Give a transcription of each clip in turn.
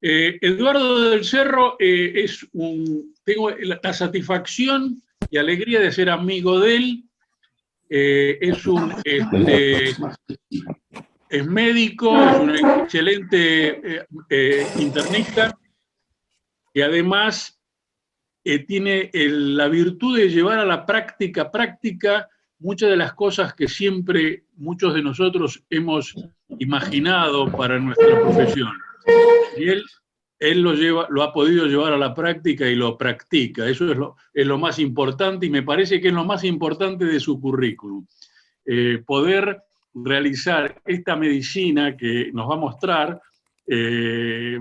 Eduardo del Cerro tengo la satisfacción y alegría de ser amigo de él. Es médico, es un excelente internista y además tiene la virtud de llevar a la práctica muchas de las cosas que siempre muchos de nosotros hemos imaginado para nuestra profesión. Y él lo ha podido llevar a la práctica y lo practica. Eso es lo más importante y me parece que es lo más importante de su currículum. Poder realizar esta medicina que nos va a mostrar, que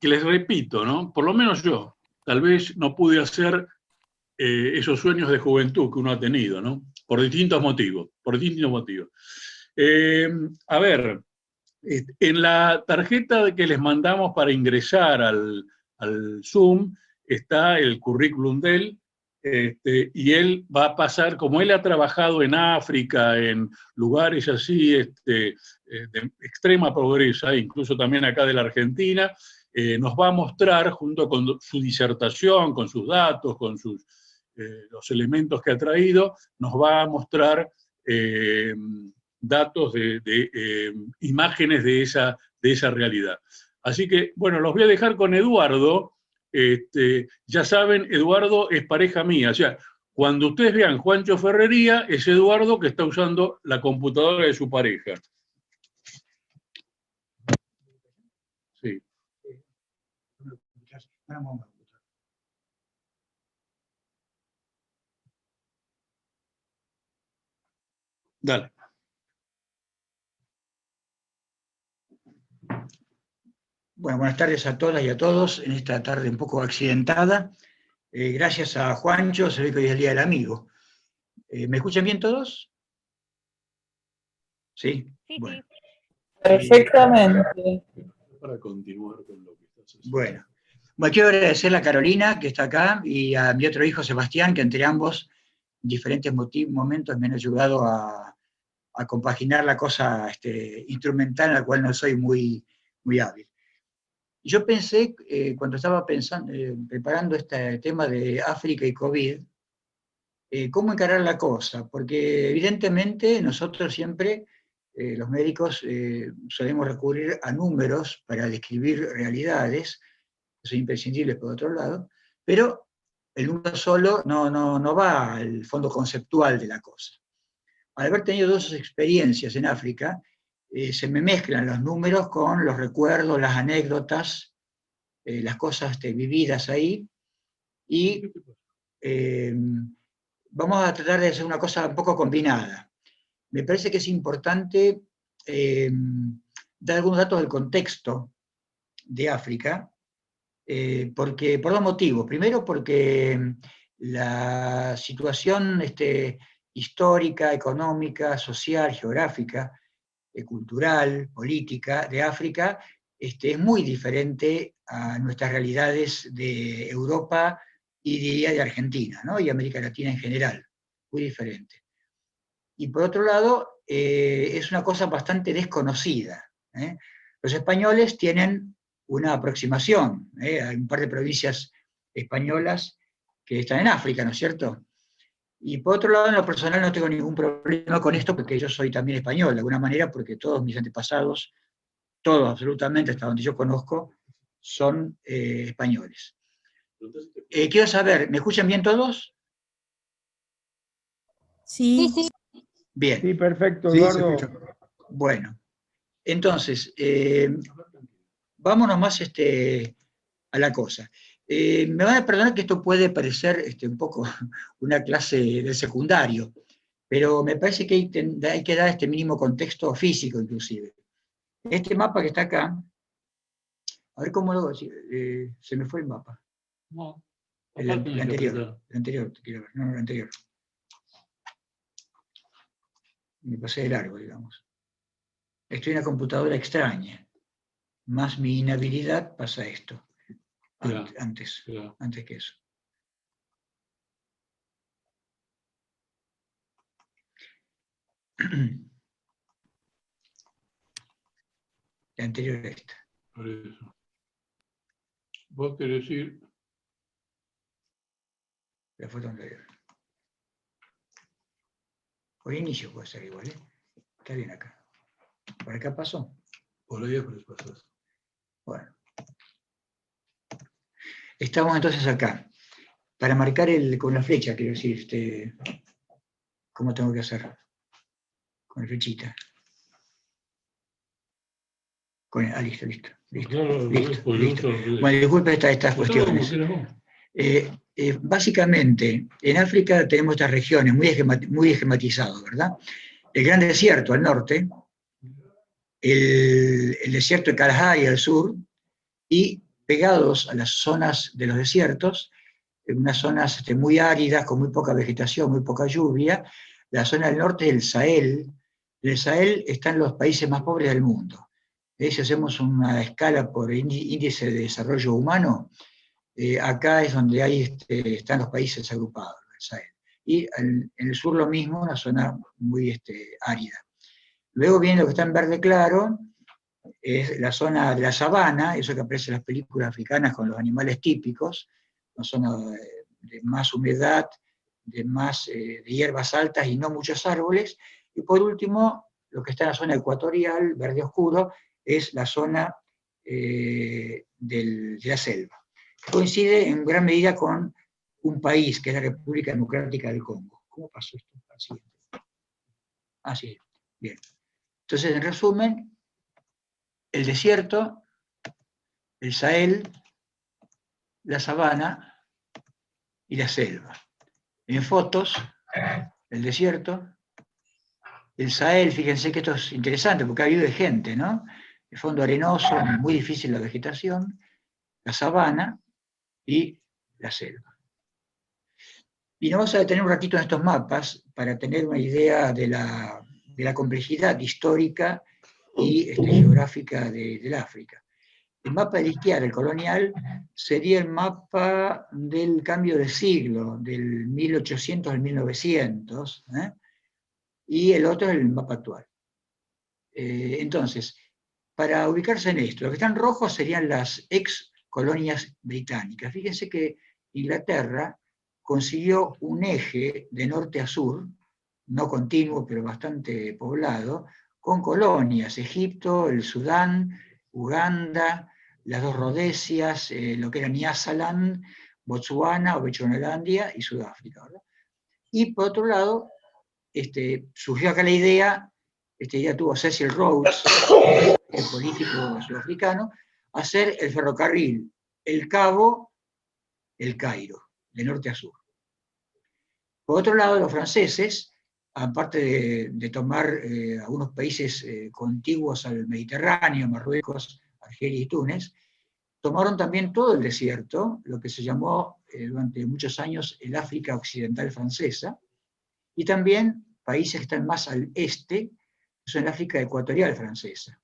les repito, ¿no? Por lo menos yo, tal vez no pude hacer esos sueños de juventud que uno ha tenido, ¿no? Por distintos motivos. A ver, en la tarjeta que les mandamos para ingresar al Zoom está el currículum de él, y él va a pasar, como él ha trabajado en África, en lugares así de extrema pobreza, incluso también acá de la Argentina, nos va a mostrar, junto con su disertación, con sus datos, con los elementos que ha traído, nos va a mostrar datos de imágenes de esa realidad. Así que, bueno, los voy a dejar con Eduardo. Ya saben, Eduardo es pareja mía. O sea, cuando ustedes vean Juancho Ferrería, es Eduardo que está usando la computadora de su pareja. Sí. Dale. Bueno, buenas tardes a todas y a todos en esta tarde un poco accidentada. Gracias a Juancho, se ve que hoy es el Día del Amigo. ¿Me escuchan bien todos? ¿Sí? Sí, bueno. sí. Perfectamente. Para continuar con lo que estás haciendo. Bueno, quiero agradecerle a Carolina, que está acá, y a mi otro hijo, Sebastián, que entre ambos, en diferentes momentos, me han ayudado a compaginar la cosa instrumental, en la cual no soy muy hábil. Yo pensé, cuando estaba preparando este tema de África y COVID, cómo encarar la cosa, porque evidentemente nosotros siempre, los médicos, solemos recurrir a números para describir realidades, que son imprescindibles por otro lado, pero el número solo no va al fondo conceptual de la cosa. Al haber tenido dos experiencias en África, se me mezclan los números con los recuerdos, las anécdotas, las cosas vividas ahí, y vamos a tratar de hacer una cosa un poco combinada. Me parece que es importante dar algunos datos del contexto de África, por dos motivos. Primero, porque la situación histórica, económica, social, geográfica, cultural, política de África es muy diferente a nuestras realidades de Europa y diría de Argentina, ¿no? Y América Latina en general, muy diferente. Y por otro lado, es una cosa bastante desconocida. Los españoles tienen una aproximación, hay un par de provincias españolas que están en África, ¿no es cierto? Y por otro lado, en lo personal no tengo ningún problema con esto, porque yo soy también español, de alguna manera, porque todos mis antepasados, todos absolutamente, hasta donde yo conozco, son españoles. Quiero saber, ¿me escuchan bien todos? Sí, Sí, Bien. Sí, perfecto, Sí, Eduardo. Bueno, entonces, vámonos más a la cosa. Me van a perdonar que esto puede parecer un poco una clase del secundario, pero me parece que hay que dar este mínimo contexto físico, inclusive. Este mapa que está acá, a ver cómo lo se me fue el mapa. No, El anterior, quiero ver, no, el anterior. Me pasé de largo, digamos. Estoy en una computadora extraña. Más mi inhabilidad pasa esto. Antes que eso. La anterior a esta. Por eso. Vos querés ir. La foto anterior. Por inicio puede ser igual, ¿eh? Está bien acá. ¿Por acá pasó? Por ahí pasás. Bueno. Estamos entonces acá. Para marcar con la flecha, quiero decir, ¿cómo tengo que hacer? Con la flechita. Listo. Claro, Listo. Bueno, disculpe estas cuestiones. Básicamente, en África tenemos estas regiones muy esquematizadas, ¿verdad? El Gran Desierto al norte, el desierto de Kalahari al sur, y pegados a las zonas de los desiertos, en unas zonas muy áridas, con muy poca vegetación, muy poca lluvia, la zona del norte es el Sahel. En el Sahel están los países más pobres del mundo. Si hacemos una escala por índice de desarrollo humano, acá es donde están los países agrupados, el Sahel. Y en el sur lo mismo, una zona muy árida. Luego viene lo que está en verde claro, es la zona de la sabana, eso que aparece en las películas africanas con los animales típicos, una zona de más humedad, de hierbas altas y no muchos árboles. Y por último, lo que está en la zona ecuatorial, verde oscuro, es la zona de la selva. Coincide en gran medida con un país, que es la República Democrática del Congo. ¿Cómo pasó esto? Al siguiente. Sí, bien. Entonces, en resumen, el desierto, el Sahel, la sabana y la selva. En fotos, el desierto, el Sahel, fíjense que esto es interesante porque ha habido de gente, ¿no? El fondo arenoso, muy difícil la vegetación, la sabana y la selva. Y nos vamos a detener un ratito en estos mapas para tener una idea de la complejidad histórica y geográfica del África. El mapa de la izquierda, el colonial, sería el mapa del cambio de siglo, del 1800 al 1900, y el otro es el mapa actual. Entonces, para ubicarse en esto, lo que están rojos serían las ex colonias británicas. Fíjense que Inglaterra consiguió un eje de norte a sur, no continuo, pero bastante poblado, con colonias, Egipto, el Sudán, Uganda, las dos Rodesias, lo que era Nyasaland, Botsuana o Bechuanalandia y Sudáfrica, ¿verdad? Y por otro lado, surgió acá la idea, ya tuvo Cecil Rhodes, el político sudafricano, hacer el ferrocarril, el Cabo, el Cairo, de norte a sur. Por otro lado, los franceses, aparte de tomar algunos países contiguos al Mediterráneo, Marruecos, Argelia y Túnez, tomaron también todo el desierto, lo que se llamó durante muchos años el África Occidental Francesa, y también países que están más al este, que son el África Ecuatorial Francesa.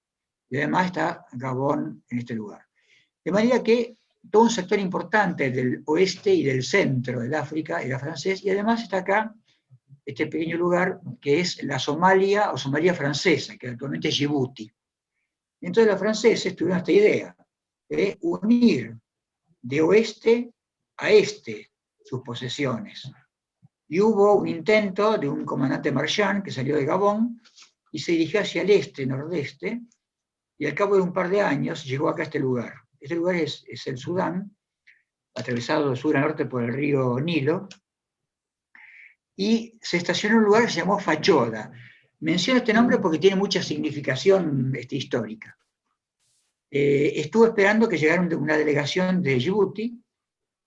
Y además está Gabón en este lugar. De manera que todo un sector importante del oeste y del centro del África era francés, y además está acá este pequeño lugar que es la Somalia o Somalia francesa, que actualmente es Djibouti. Entonces los franceses tuvieron esta idea de unir de oeste a este sus posesiones. Y hubo un intento de un comandante Marchand que salió de Gabón y se dirigió hacia el este, nordeste, y al cabo de un par de años llegó acá a este lugar. Este lugar es el Sudán, atravesado de sur a norte por el río Nilo, y se estacionó en un lugar que se llamó Fachoda. Menciono este nombre porque tiene mucha significación histórica. Estuvo esperando que llegara una delegación de Djibouti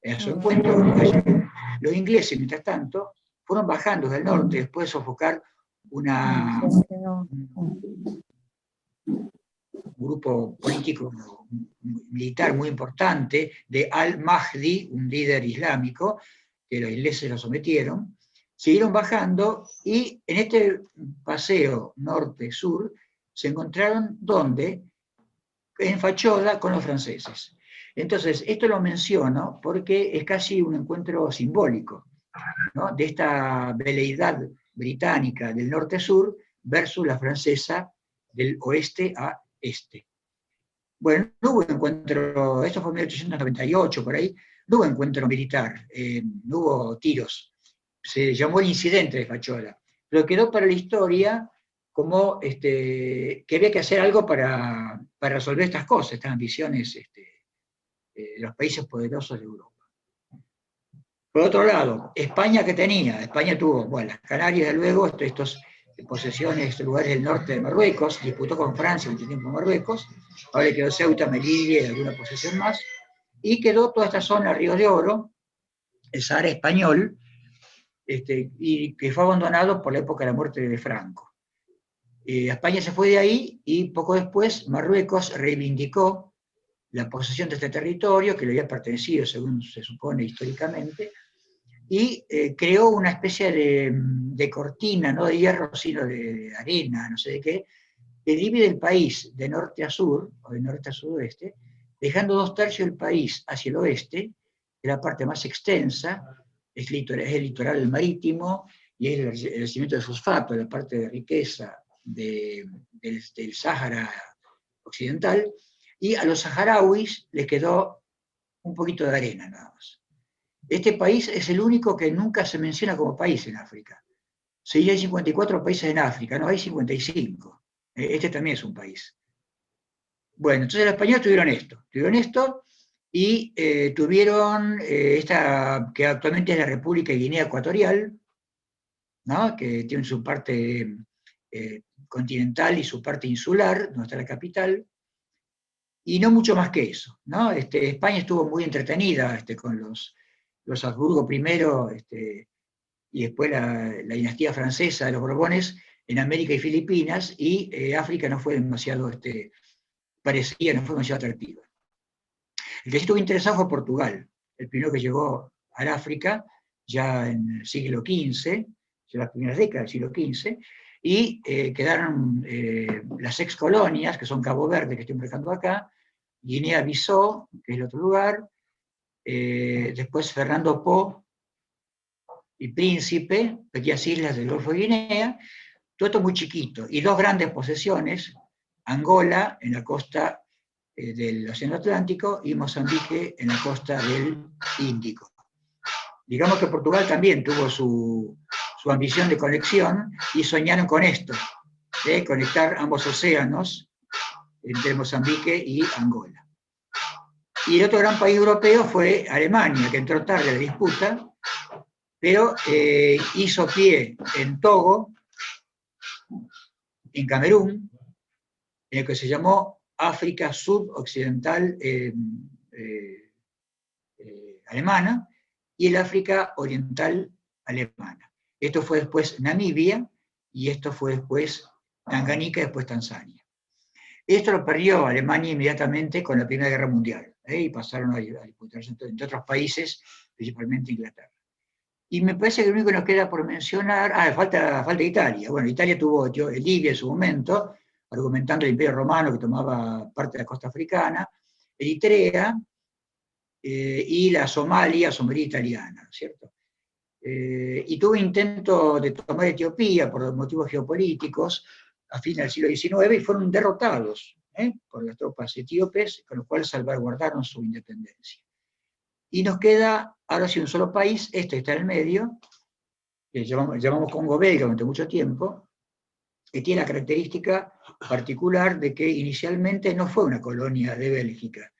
a su encuentro. Los ingleses, mientras tanto, fueron bajando del norte después de sofocar un grupo político militar muy importante de Al-Mahdi, un líder islámico, que los ingleses lo sometieron. Siguieron bajando y en este paseo norte-sur se encontraron ¿dónde? En Fachoda con los franceses. Entonces, esto lo menciono porque es casi un encuentro simbólico, ¿no? De esta veleidad británica del norte-sur versus la francesa del oeste a este. Bueno, no hubo encuentro, esto fue en 1898, por ahí, no hubo encuentro militar, no hubo tiros. Se llamó el incidente de Fachola, pero quedó para la historia como que había que hacer algo para resolver estas cosas, estas ambiciones de los países poderosos de Europa. Por otro lado, España, ¿qué tenía? España tuvo, bueno, las Canarias, de luego, estos posesiones, estos lugares del norte de Marruecos, disputó con Francia mucho tiempo Marruecos, ahora le quedó Ceuta, Melilla y alguna posesión más, y quedó toda esta zona, Río de Oro, el Sahara español, y que fue abandonado por la época de la muerte de Franco. España se fue de ahí y poco después Marruecos reivindicó la posesión de este territorio, que le había pertenecido, según se supone históricamente, y creó una especie de cortina, no de hierro, sino de arena, no sé de qué, que divide el país de norte a sur, o de norte a sudoeste, dejando 2/3 del país hacia el oeste, que es la parte más extensa, es el litoral marítimo, y es el yacimiento de fosfato, la parte de riqueza del Sáhara occidental, y a los saharauis les quedó un poquito de arena nada más. Este país es el único que nunca se menciona como país en África. Sí, hay 54 países en África, no hay 55. Este también es un país. Bueno, entonces los españoles tuvieron esto y tuvieron esta que actualmente es la República de Guinea Ecuatorial, ¿no? Que tiene su parte continental y su parte insular, donde está la capital, y no mucho más que eso, ¿no? España estuvo muy entretenida con los Habsburgo primero, y después la dinastía francesa de los Borbones en América y Filipinas, y África no fue demasiado, parecía, no fue demasiado atractiva. El que estuvo interesado fue Portugal, el primero que llegó al África, ya en el siglo XV, en las primeras décadas del siglo XV, y quedaron las ex colonias, que son Cabo Verde, que estoy marcando acá, Guinea-Bissau, que es el otro lugar, después Fernando Po y Príncipe, pequeñas islas del Golfo de Guinea, todo esto muy chiquito, y dos grandes posesiones, Angola en la costa del Océano Atlántico y Mozambique en la costa del Índico. Digamos que Portugal también tuvo su ambición de conexión y soñaron con esto, de conectar ambos océanos entre Mozambique y Angola. Y el otro gran país europeo fue Alemania, que entró tarde a la disputa, pero hizo pie en Togo, en Camerún, en el que se llamó África Sudoccidental Alemana, y el África Oriental Alemana. Esto fue después Namibia, y esto fue después Tanganica, y después Tanzania. Esto lo perdió Alemania inmediatamente con la Primera Guerra Mundial, y pasaron a disputarse entre otros países, principalmente Inglaterra. Y me parece que lo único que nos queda por mencionar, falta Italia. Bueno, Italia tuvo Libia en su momento, argumentando el Imperio Romano que tomaba parte de la costa africana, Eritrea y la Somalia italiana, ¿cierto? Y tuvo intento de tomar Etiopía por motivos geopolíticos a fines del siglo XIX y fueron derrotados por las tropas etíopes, con lo cual salvaguardaron su independencia. Y nos queda ahora sí un solo país, este está en el medio, que llamamos Congo Belga durante mucho tiempo, que tiene la característica particular de que inicialmente no fue una colonia de Bélgica,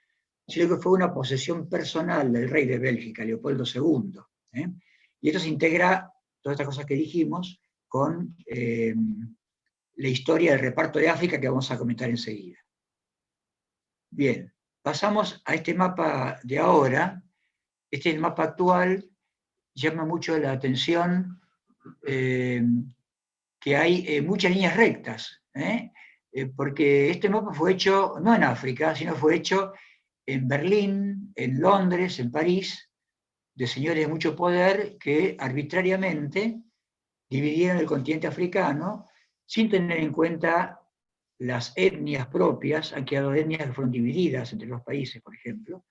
sino que fue una posesión personal del rey de Bélgica, Leopoldo II. Y esto se integra, todas estas cosas que dijimos, con la historia del reparto de África que vamos a comentar enseguida. Bien, pasamos a este mapa de ahora. Este mapa actual llama mucho la atención que hay muchas líneas rectas, porque este mapa fue hecho no en África, sino fue hecho en Berlín, en Londres, en París, de señores de mucho poder que arbitrariamente dividieron el continente africano sin tener en cuenta las etnias propias. Han quedado etnias que fueron divididas entre los países, por ejemplo,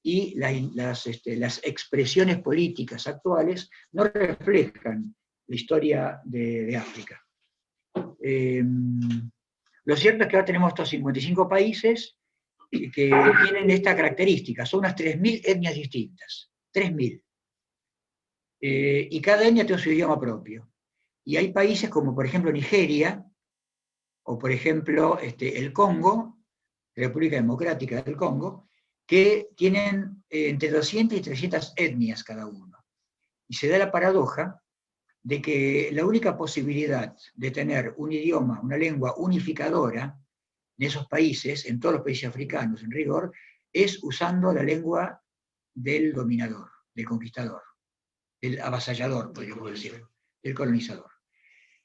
y las expresiones políticas actuales no reflejan la historia de África. Lo cierto es que ahora tenemos estos 55 países que tienen esta característica, son unas 3.000 etnias distintas, 3.000. Y cada etnia tiene su idioma propio. Y hay países como por ejemplo Nigeria, o por ejemplo el Congo, República Democrática del Congo, que tienen entre 200 y 300 etnias cada uno. Y se da la paradoja de que la única posibilidad de tener un idioma, una lengua unificadora en esos países, en todos los países africanos en rigor, es usando la lengua del dominador, del conquistador, del avasallador, podríamos decir, del colonizador.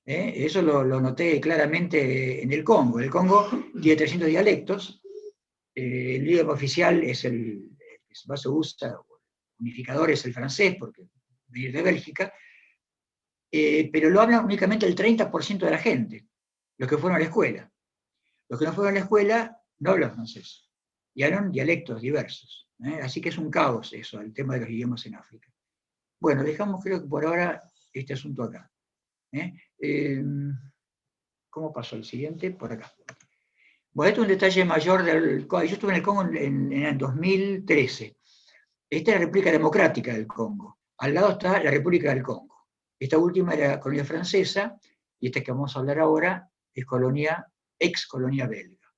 Eso lo noté claramente en el Congo. El Congo tiene 300 dialectos, el idioma oficial es el que más se usa, unificador es el francés, porque viene de Bélgica, pero lo habla únicamente el 30% de la gente, los que fueron a la escuela. Los que no fueron a la escuela no hablan francés, y hablan dialectos diversos. Así que es un caos eso, el tema de los idiomas en África. Bueno, dejamos creo que por ahora este asunto acá. ¿Cómo pasó el siguiente? Por acá. Bueno, esto es un detalle mayor del Congo. Yo estuve en el Congo en el 2013. Esta es la República Democrática del Congo. Al lado está la República del Congo. Esta última era colonia francesa, y esta que vamos a hablar ahora es ex colonia belga.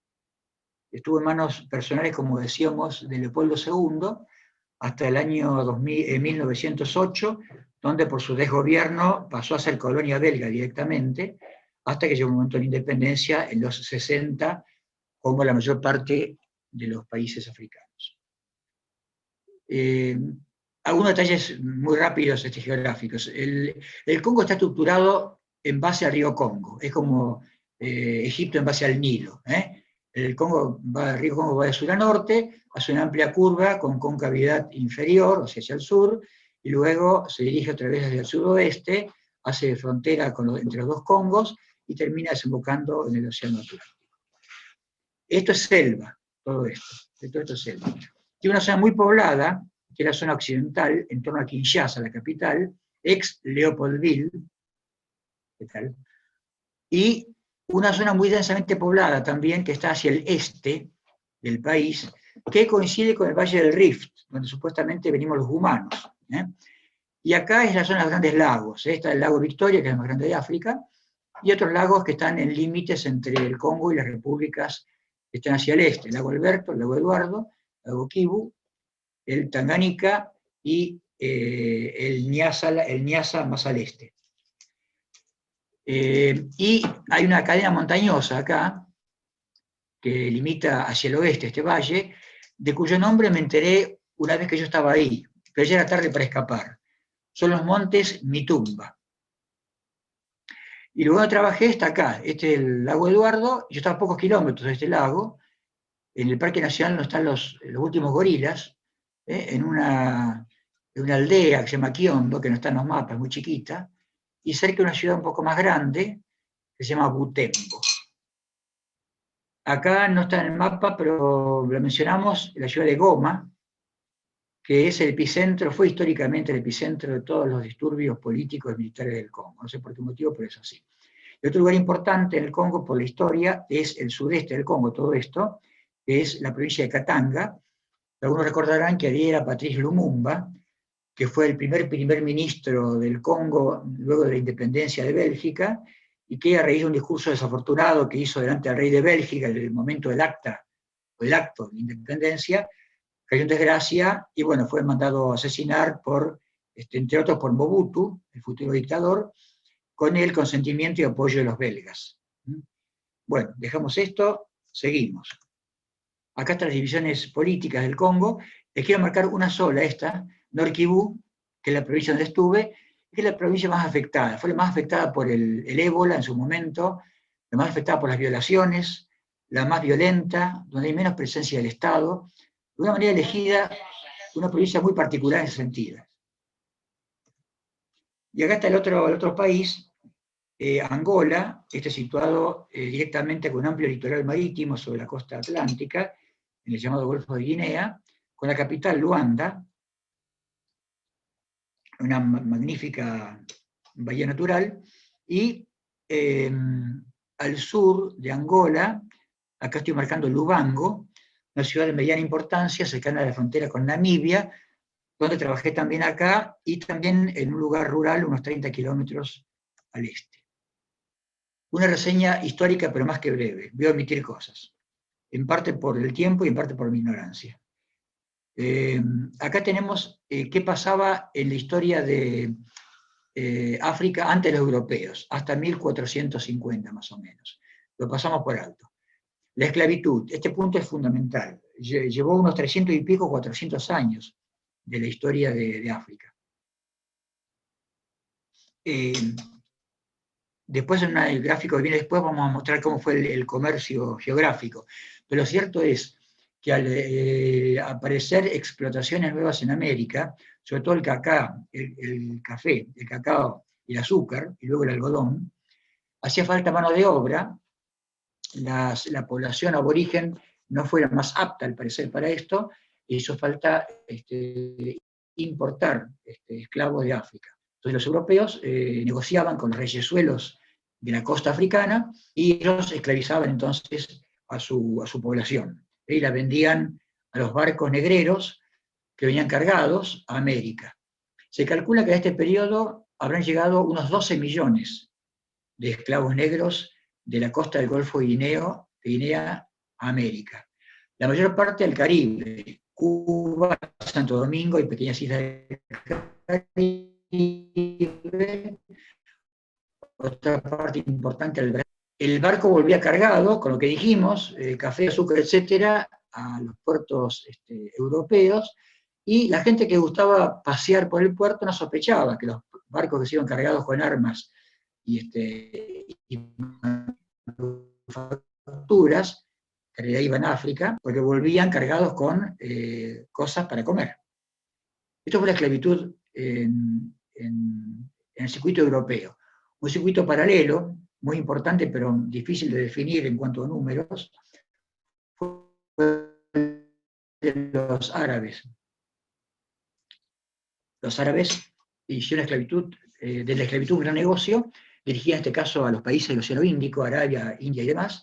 Estuvo en manos personales, como decíamos, de Leopoldo II, hasta el año 1908, donde por su desgobierno pasó a ser colonia belga directamente, hasta que llegó un momento de independencia en los 60, como la mayor parte de los países africanos. Algunos detalles muy rápidos geográficos. El Congo está estructurado en base al río Congo, es como Egipto en base al Nilo. El río Congo va de sur a norte, hace una amplia curva con concavidad inferior, o sea, hacia el sur, y luego se dirige otra vez hacia el suroeste, hace frontera entre los dos Congos, y termina desembocando en el Océano Atlántico. Esto es selva, todo esto es selva. Tiene una zona muy poblada, que es la zona occidental, en torno a Kinshasa, la capital, ex Leopoldville, ¿qué tal? Y una zona muy densamente poblada también, que está hacia el este del país, que coincide con el Valle del Rift, donde supuestamente venimos los humanos. Y acá es la zona de los grandes lagos. Está el lago Victoria, que es el más grande de África, y otros lagos que están en límites entre el Congo y las repúblicas que están hacia el este, el lago Alberto, el lago Eduardo, el lago Kivu, el Tanganica y el Nyasa más al este. Y hay una cadena montañosa acá, que limita hacia el oeste este valle, de cuyo nombre me enteré una vez que yo estaba ahí, pero ya era tarde para escapar. Son los montes Mitumba. Y luego donde trabajé está acá, este es el lago Eduardo, yo estaba a pocos kilómetros de este lago, en el Parque Nacional donde están los últimos gorilas, en una aldea que se llama Kiondo, que no está en los mapas, muy chiquita, y cerca de una ciudad un poco más grande, que se llama Butembo. Acá no está en el mapa, pero lo mencionamos, la ciudad de Goma, que es el epicentro, fue históricamente el epicentro de todos los disturbios políticos y militares del Congo. No sé por qué motivo, pero es así. Y otro lugar importante en el Congo por la historia es el sudeste del Congo, todo esto, que es la provincia de Katanga. Algunos recordarán que allí era Patrice Lumumba, que fue el primer ministro del Congo luego de la independencia de Bélgica, y que a raíz de un discurso desafortunado que hizo delante del rey de Bélgica en el momento del acto de independencia, cayó en desgracia y bueno, fue mandado a asesinar entre otros por Mobutu, el futuro dictador, con el consentimiento y apoyo de los belgas. Bueno, dejamos esto, seguimos. Acá están las divisiones políticas del Congo. Les quiero marcar una sola, esta, Nord Kivu, que es la provincia donde estuve, que es la provincia más afectada. Fue la más afectada por el ébola en su momento, la más afectada por las violaciones, la más violenta, donde hay menos presencia del Estado, de una manera elegida, una provincia muy particular en ese sentido. Y acá está el otro país, Angola, situado directamente con un amplio litoral marítimo sobre la costa atlántica, en el llamado Golfo de Guinea, con la capital Luanda, una magnífica bahía natural, y al sur de Angola, acá estoy marcando Lubango una ciudad de mediana importancia, cercana a la frontera con Namibia, donde trabajé también acá, y también en un lugar rural, unos 30 kilómetros al este. Una reseña histórica, pero más que breve. Voy a omitir cosas, en parte por el tiempo y en parte por mi ignorancia. Acá tenemos qué pasaba en la historia de África antes de los europeos, hasta 1450 más o menos. Lo pasamos por alto. La esclavitud, este punto es fundamental. Llevó unos 300 y pico, 400 años de la historia de África. Después en el gráfico que viene después vamos a mostrar cómo fue el comercio geográfico. Pero lo cierto es que al aparecer explotaciones nuevas en América, sobre todo el cacao, el café, el cacao y el azúcar, y luego el algodón, hacía falta mano de obra. La población aborigen no fue la más apta, al parecer, para esto, y hizo falta importar esclavos de África. Entonces los europeos negociaban con los reyesuelos de la costa africana y ellos esclavizaban entonces a su población. Y la vendían a los barcos negreros que venían cargados a América. Se calcula que en este periodo habrán llegado unos 12 millones de esclavos negros de la costa del Golfo de Guinea a América. La mayor parte del Caribe, Cuba, Santo Domingo y pequeñas islas del Caribe. Otra parte importante del Brasil. El barco volvía cargado, con lo que dijimos, café, azúcar, etcétera, a los puertos europeos, y la gente que gustaba pasear por el puerto no sospechaba que los barcos que se iban cargados con armas y manufacturas, que en realidad iban a África, porque volvían cargados con cosas para comer. Esto fue la esclavitud en el circuito europeo. Un circuito paralelo, muy importante, pero difícil de definir en cuanto a números, fue de los árabes. Los árabes hicieron de la esclavitud un gran negocio, dirigida en este caso a los países del Océano Índico, Arabia, India y demás,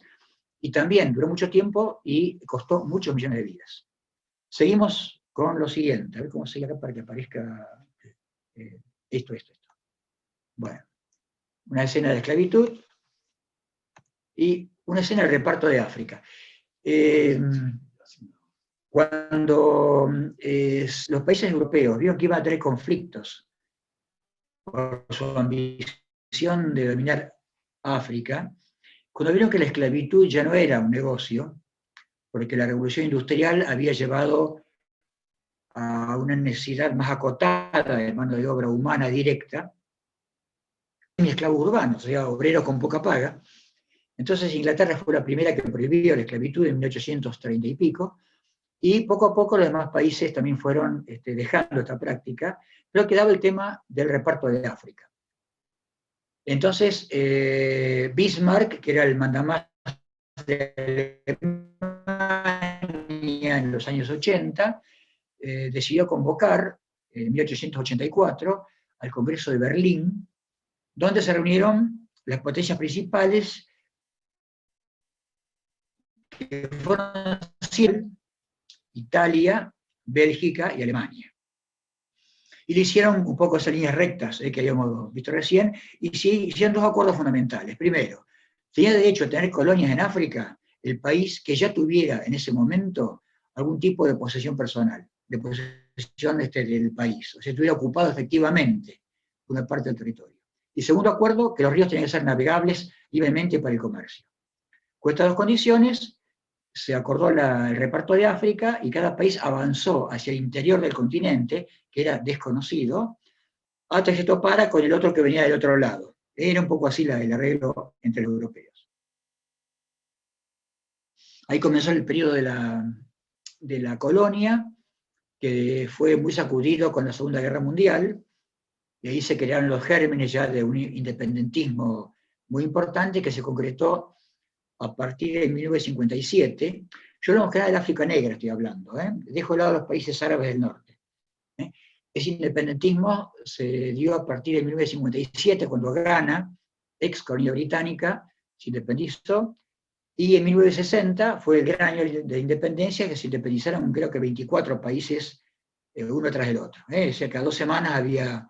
y también duró mucho tiempo y costó muchos millones de vidas. Seguimos con lo siguiente, a ver cómo sigue acá para que aparezca esto. Bueno, una escena de esclavitud y una escena del reparto de África. Cuando los países europeos vieron que iban a tener conflictos por su ambición de dominar África, cuando vieron que la esclavitud ya no era un negocio, porque la revolución industrial había llevado a una necesidad más acotada de mano de obra humana directa, y esclavos urbanos, o sea, obreros con poca paga. Entonces Inglaterra fue la primera que prohibió la esclavitud en 1830 y pico, y poco a poco los demás países también fueron dejando esta práctica, pero quedaba el tema del reparto de África. Entonces, Bismarck, que era el mandamás de Alemania en los años 80, decidió convocar, en 1884, al Congreso de Berlín, donde se reunieron las potencias principales, que fueron Italia, Bélgica y Alemania. Y le hicieron un poco esas líneas rectas que habíamos visto recién, y sí, hicieron dos acuerdos fundamentales. Primero, tenía derecho a tener colonias en África el país que ya tuviera en ese momento algún tipo de posesión personal, de posesión del país, o sea, estuviera ocupado efectivamente una parte del territorio. Y segundo acuerdo, que los ríos tenían que ser navegables libremente para el comercio. Con estas dos condiciones, se acordó el reparto de África y cada país avanzó hacia el interior del continente, que era desconocido, hasta que se topara con el otro que venía del otro lado. Era un poco así el arreglo entre los europeos. Ahí comenzó el periodo de la colonia, que fue muy sacudido con la Segunda Guerra Mundial, y ahí se crearon los gérmenes ya de un independentismo muy importante que se concretó a partir de 1957, yo no del África Negra estoy hablando, dejo de lado los países árabes del norte. Ese independentismo se dio a partir de 1957, cuando Ghana, ex colonia británica, se independizó, Y en 1960 fue el gran año de independencia, que se independizaron creo que 24 países, uno tras el otro. O sea, cada 2 semanas había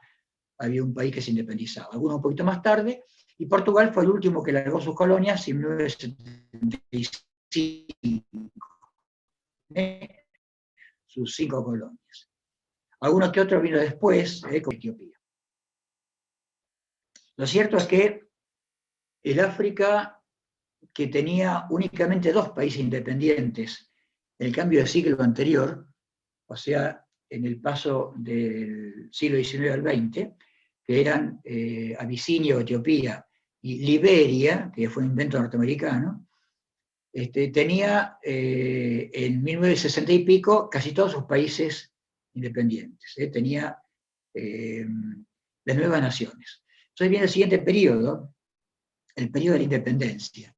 un país que se independizaba. Algunos un poquito más tarde, y Portugal fue el último que largó sus colonias en 1975. Sus 5 colonias. Algunos que otros vino después, con Etiopía. Lo cierto es que el África, que tenía únicamente 2 países independientes en el cambio de siglo anterior, o sea, en el paso del siglo XIX al XX, que eran Abisinia o Etiopía y Liberia, que fue un invento norteamericano, tenía en 1960 y pico casi todos sus países independientes. Tenía las nuevas naciones. Entonces viene el siguiente periodo, el periodo de la independencia,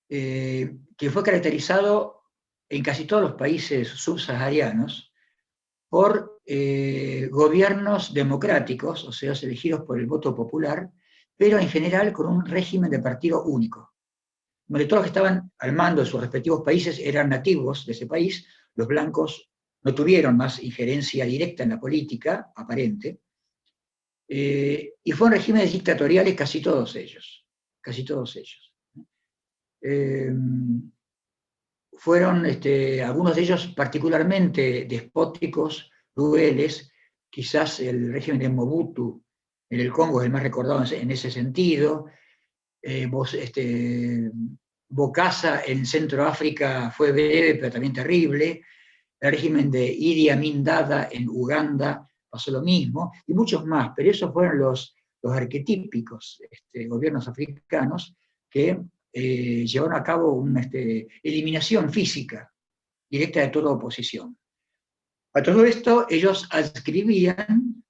que fue caracterizado en casi todos los países subsaharianos por gobiernos democráticos, o sea, elegidos por el voto popular, pero en general con un régimen de partido único, donde todos los que estaban al mando de sus respectivos países eran nativos de ese país. Los blancos no tuvieron más injerencia directa en la política aparente, y fueron regímenes dictatoriales casi todos ellos. Fueron algunos de ellos particularmente despóticos, crueles. Quizás el régimen de Mobutu en el Congo es el más recordado en ese sentido. Bokassa en Centro África fue breve, pero también terrible. El régimen de Idi Amin Dada en Uganda pasó lo mismo, y muchos más, pero esos fueron los arquetípicos gobiernos africanos que llevaron a cabo una eliminación física directa de toda oposición. A todo esto, ellos adscribían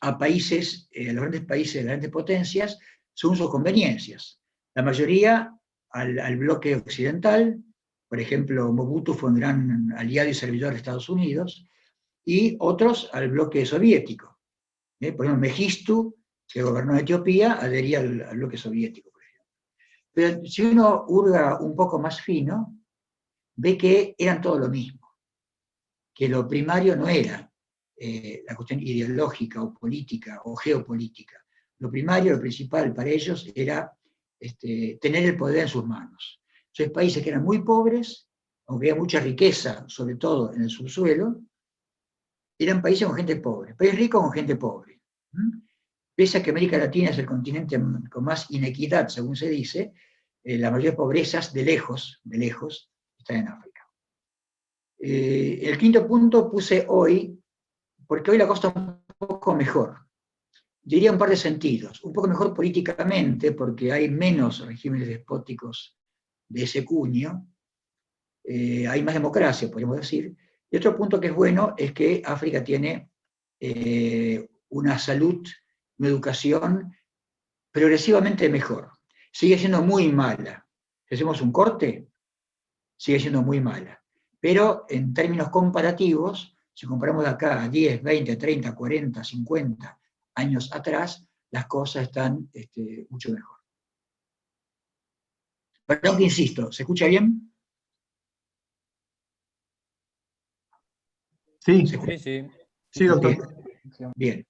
a países, a los grandes países, las grandes potencias, según sus conveniencias. La mayoría al bloque occidental. Por ejemplo, Mobutu fue un gran aliado y servidor de Estados Unidos, y otros al bloque soviético. Por ejemplo, Mengistu, que gobernó Etiopía, adhería al bloque soviético, por ejemplo. Pero si uno hurga un poco más fino, ve que eran todo lo mismo, que lo primario no era la cuestión ideológica o política o geopolítica. Lo primario, lo principal para ellos era tener el poder en sus manos. Entonces, países que eran muy pobres, aunque había mucha riqueza, sobre todo en el subsuelo, eran países con gente pobre, país rico con gente pobre. Pese a que América Latina es el continente con más inequidad, según se dice, la mayoría de pobrezas, de lejos, están en África. El quinto punto puse hoy, porque hoy la cosa es un poco mejor. Diría un par de sentidos. Un poco mejor políticamente, porque hay menos regímenes despóticos de ese cuño, hay más democracia, podríamos decir. Y otro punto que es bueno es que África tiene una salud, una educación progresivamente mejor. Sigue siendo muy mala. Si hacemos un corte, sigue siendo muy mala. Pero en términos comparativos, si comparamos de acá a 10, 20, 30, 40, 50 años atrás, las cosas están mucho mejor. Perdón que insisto, ¿se escucha bien? Sí, Sí, doctor. Bien.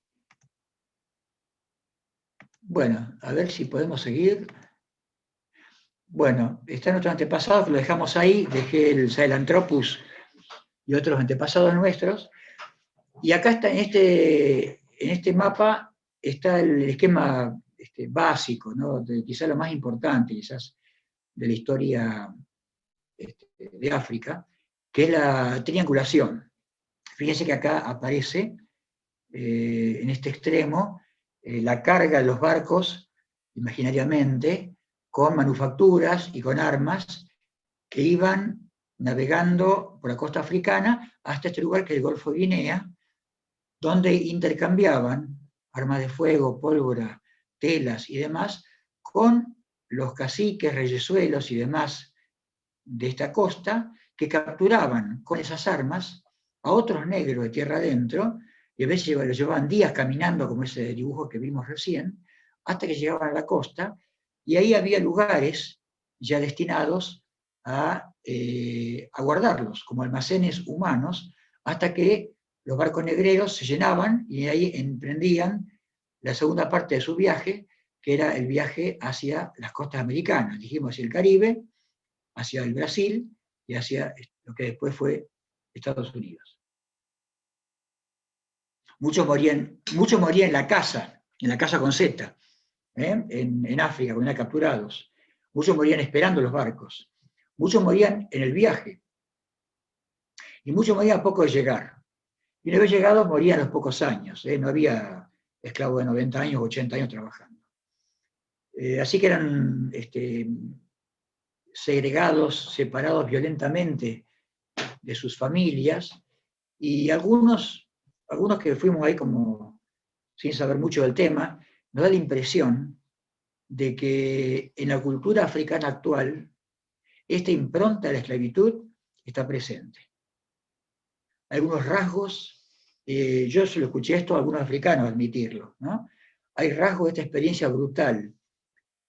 Bueno, a ver si podemos seguir. Bueno, está nuestro antepasado, que lo dejamos ahí, dejé el Sahelanthropus y otros antepasados nuestros, y acá está, en este mapa, está el esquema básico, ¿no? Quizás lo más importante, quizás, de la historia de África, que es la triangulación. Fíjense que acá aparece, en este extremo, la carga de los barcos, imaginariamente, con manufacturas y con armas que iban navegando por la costa africana hasta este lugar que es el Golfo de Guinea, donde intercambiaban armas de fuego, pólvora, telas y demás, con los caciques, reyesuelos y demás de esta costa, que capturaban con esas armas a otros negros de tierra adentro, y a veces los llevaban días caminando, como ese dibujo que vimos recién, hasta que llegaban a la costa, y ahí había lugares ya destinados a guardarlos, como almacenes humanos, hasta que los barcos negreros se llenaban y ahí emprendían la segunda parte de su viaje, que era el viaje hacia las costas americanas, dijimos hacia el Caribe, hacia el Brasil y hacia lo que después fue Estados Unidos. Muchos morían en la casa con Z, en África, cuando eran capturados. Muchos morían esperando los barcos. Muchos morían en el viaje. Y muchos morían a poco de llegar. Y una vez llegados, morían a los pocos años. No había esclavos de 90 años, 80 años trabajando. Así que eran segregados, separados violentamente de sus familias, y algunos que fuimos ahí como sin saber mucho del tema, nos da la impresión de que en la cultura africana actual, esta impronta de la esclavitud está presente. Algunos rasgos, yo se lo escuché esto a algunos africanos admitirlo, ¿no? Hay rasgos de esta experiencia brutal,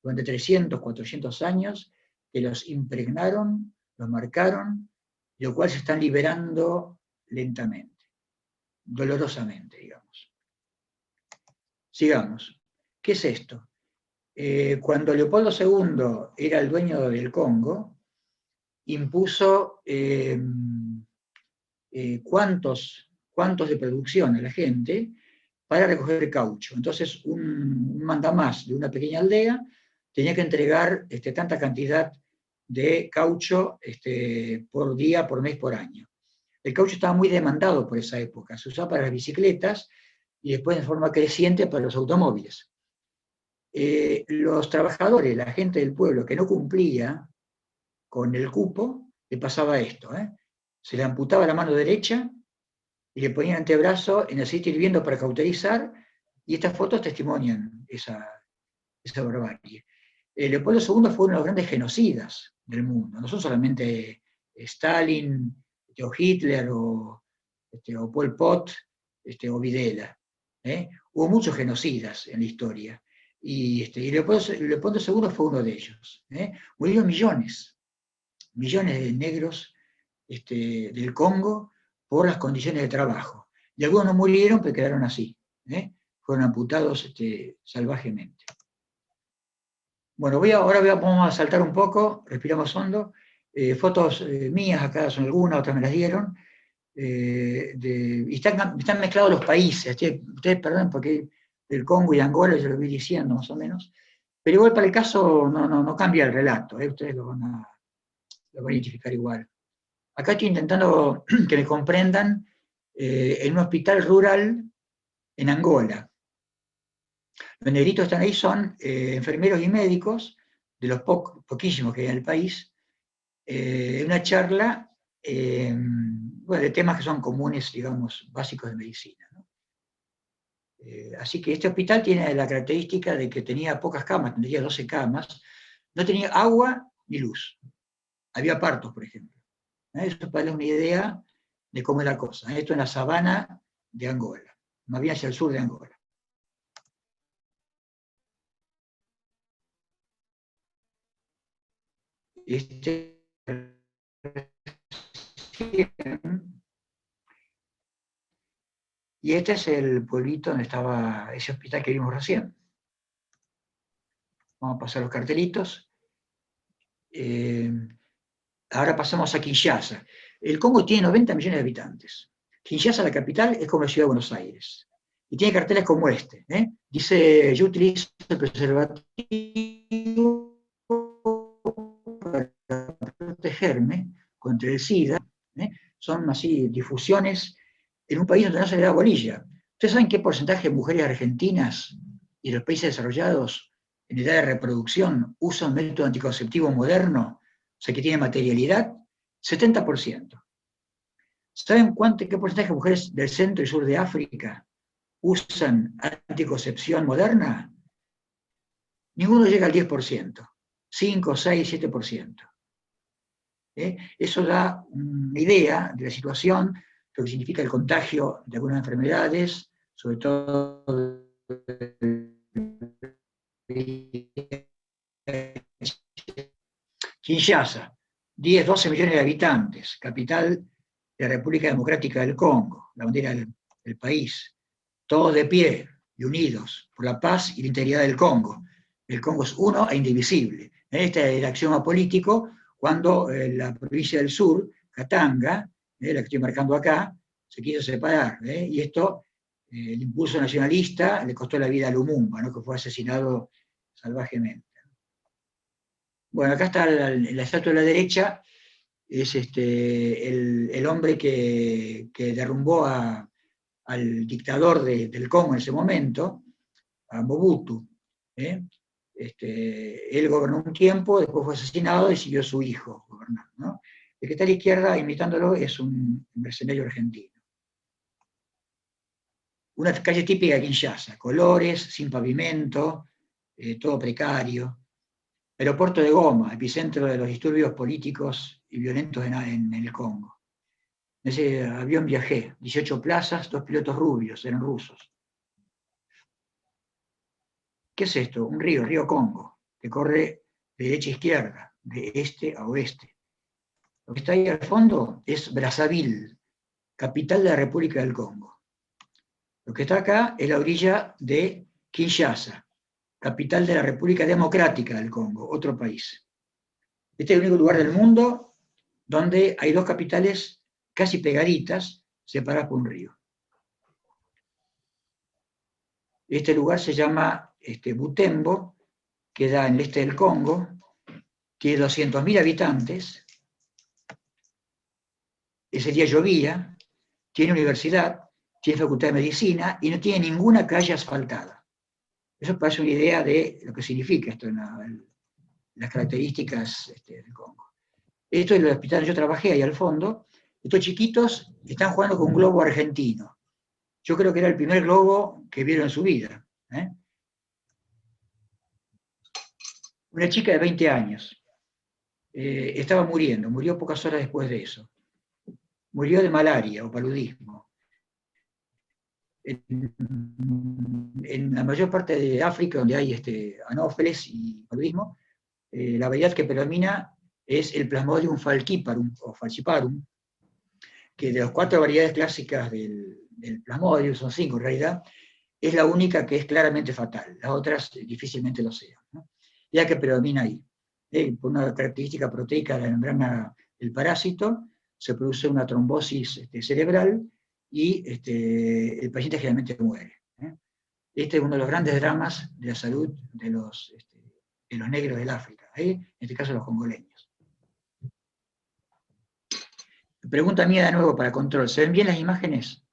durante 300, 400 años, que los impregnaron, los marcaron, de lo cual se están liberando lentamente, dolorosamente, digamos. Sigamos. ¿Qué es esto? Cuando Leopoldo II era el dueño del Congo, impuso cuantos de producción a la gente para recoger caucho. Entonces, un mandamás de una pequeña aldea tenía que entregar tanta cantidad de caucho por día, por mes, por año. El caucho estaba muy demandado por esa época, se usaba para las bicicletas y después de forma creciente para los automóviles. Los trabajadores, la gente del pueblo que no cumplía con el cupo, le pasaba esto, se le amputaba la mano derecha y le ponían antebrazo en aceite hirviendo para cauterizar, y estas fotos testimonian esa barbarie. Leopoldo II fue uno de los grandes genocidas del mundo, no son solamente Stalin, o Hitler, o Pol Pot, o Videla. Hubo muchos genocidas en la historia, y Leopoldo II fue uno de ellos. Murieron millones de negros del Congo por las condiciones de trabajo. Y algunos no murieron, pero quedaron así. Fueron amputados salvajemente. Bueno, vamos a saltar un poco, respiramos hondo. Fotos mías, acá son algunas, otras me las dieron. Y están mezclados los países. Ustedes perdonen porque del Congo y Angola yo lo vi diciendo más o menos. Pero igual para el caso no cambia el relato. Ustedes lo van a identificar igual. Acá estoy intentando que me comprendan en un hospital rural en Angola. Los negritos que están ahí son enfermeros y médicos, de los poquísimos que hay en el país, una charla de temas que son comunes, digamos, básicos de medicina, ¿no? Así que este hospital tiene la característica de que tenía pocas camas, tendría 12 camas, no tenía agua ni luz. Había partos, por ejemplo. Eso para darles una idea de cómo es la cosa. Esto en la sabana de Angola, más bien hacia el sur de Angola. Y este es el pueblito donde estaba ese hospital que vimos recién. Vamos a pasar los cartelitos. Ahora pasamos a Kinshasa. El Congo tiene 90 millones de habitantes. Kinshasa, la capital, es como la ciudad de Buenos Aires. Y tiene carteles como este. Dice, yo utilizo el preservativo para protegerme contra el SIDA. Son así difusiones en un país donde no se le da bolilla. ¿Ustedes saben qué porcentaje de mujeres argentinas y de los países desarrollados en edad de reproducción usan un método anticonceptivo moderno, o sea, que tiene materialidad? 70%. ¿Saben qué porcentaje de mujeres del centro y sur de África usan anticoncepción moderna? Ninguno llega al 10%. 5, 6, 7%. Eso da una idea de la situación, lo que significa el contagio de algunas enfermedades, sobre todo Kinshasa, 10, 12 millones de habitantes, capital de la República Democrática del Congo, la bandera del país, todos de pie y unidos por la paz y la integridad del Congo. El Congo es uno e indivisible. Este es el axioma político cuando la provincia del sur, Katanga, la que estoy marcando acá, se quiso separar, y esto, el impulso nacionalista le costó la vida a Lumumba, ¿no? Que fue asesinado salvajemente. Bueno, acá está la estatua de la derecha, es el hombre que derrumbó al dictador del Congo en ese momento, a Mobutu. Él gobernó un tiempo, después fue asesinado y siguió su hijo gobernando, ¿no? El que está a la izquierda, imitándolo, es un mercenario argentino. Una calle típica de Kinshasa, colores, sin pavimento, todo precario. Aeropuerto de Goma, epicentro de los disturbios políticos y violentos en el Congo. En ese avión viajé, 18 plazas, 2 pilotos rubios, eran rusos. ¿Qué es esto? Un río, el río Congo, que corre de derecha a izquierda, de este a oeste. Lo que está ahí al fondo es Brazzaville, capital de la República del Congo. Lo que está acá es la orilla de Kinshasa, capital de la República Democrática del Congo, otro país. Este es el único lugar del mundo donde hay dos capitales casi pegaditas, separadas por un río. Este lugar se llama Butembo, queda en el este del Congo, tiene 200.000 habitantes, ese día llovía, tiene universidad, tiene facultad de medicina y no tiene ninguna calle asfaltada. Eso parece una idea de lo que significa esto en las características del Congo. Esto es el hospital donde yo trabajé ahí al fondo. Estos chiquitos están jugando con un globo argentino. Yo creo que era el primer globo que vieron en su vida. Una chica de 20 años. Estaba murió pocas horas después de eso. Murió de malaria o paludismo. En la mayor parte de África, donde hay anófeles y paludismo, la variedad que predomina es el Plasmodium falciparum, o falciparum, que de las 4 variedades clásicas del Plasmodium, son 5 en realidad, es la única que es claramente fatal. Las otras difícilmente lo sean, ¿no? Ya que predomina ahí. Por una característica proteica de la membrana del parásito, se produce una trombosis cerebral y el paciente generalmente muere. Este es uno de los grandes dramas de la salud de los negros del África, en este caso los congoleños. Pregunta mía de nuevo para control, ¿se ven bien las imágenes?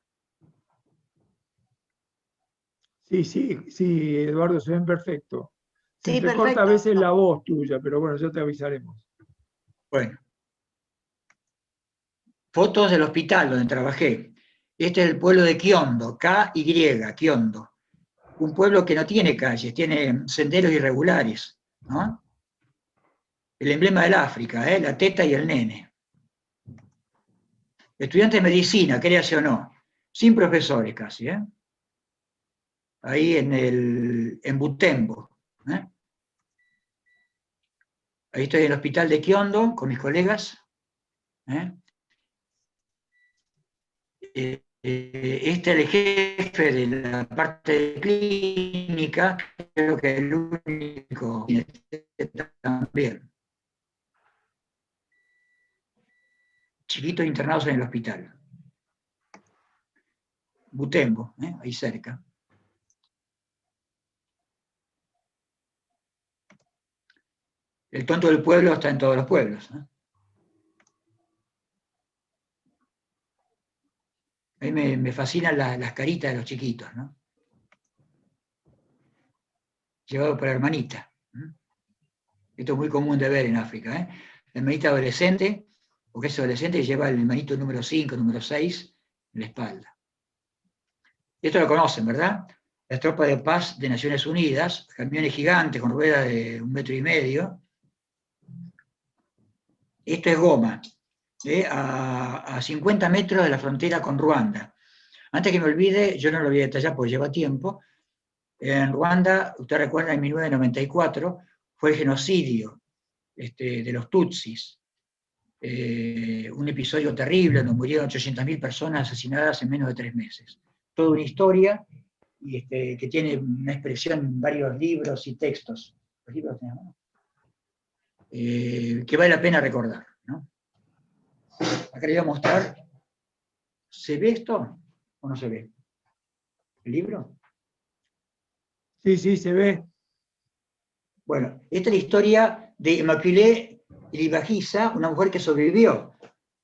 Sí, Eduardo, se ven perfecto. Se Sí, entrecorta perfecto. a veces la voz tuya, pero bueno, ya te avisaremos. Bueno. Fotos del hospital donde trabajé. Este es el pueblo de Kiondo, K-Y, Kiondo. Un pueblo que no tiene calles, tiene senderos irregulares, ¿no? El emblema del África, la teta y el nene. Estudiante de medicina, créase o no, sin profesores casi, ahí en Butembo. Ahí estoy en el hospital de Kiondo con mis colegas. Este es el jefe de la parte clínica, creo que el único también. Chiquitos internados en el hospital. Butembo, ahí cerca. El tonto del pueblo está en todos los pueblos. A mí me fascinan las caritas de los chiquitos, ¿no? Llevado por la hermanita. Esto es muy común de ver en África. La hermanita adolescente, porque es adolescente y lleva el hermanito número 5, número 6 en la espalda. Esto lo conocen, ¿verdad? Las tropas de paz de Naciones Unidas, camiones gigantes con ruedas de 1,5 metros. Esto es Goma, a 50 metros de la frontera con Ruanda. Antes que me olvide, yo no lo voy a detallar porque lleva tiempo. En Ruanda, usted recuerda, en 1994 fue el genocidio de los Tutsis, un episodio terrible donde murieron 800.000 personas asesinadas en menos de 3 meses. Toda una historia que tiene una expresión en varios libros y textos. Los libros tenemos, que vale la pena recordar, ¿no? Acá les voy a mostrar. ¿Se ve esto o no se ve? ¿El libro? Sí, sí, se ve. Bueno, esta es la historia de Immaculée Iribagiza, una mujer que sobrevivió.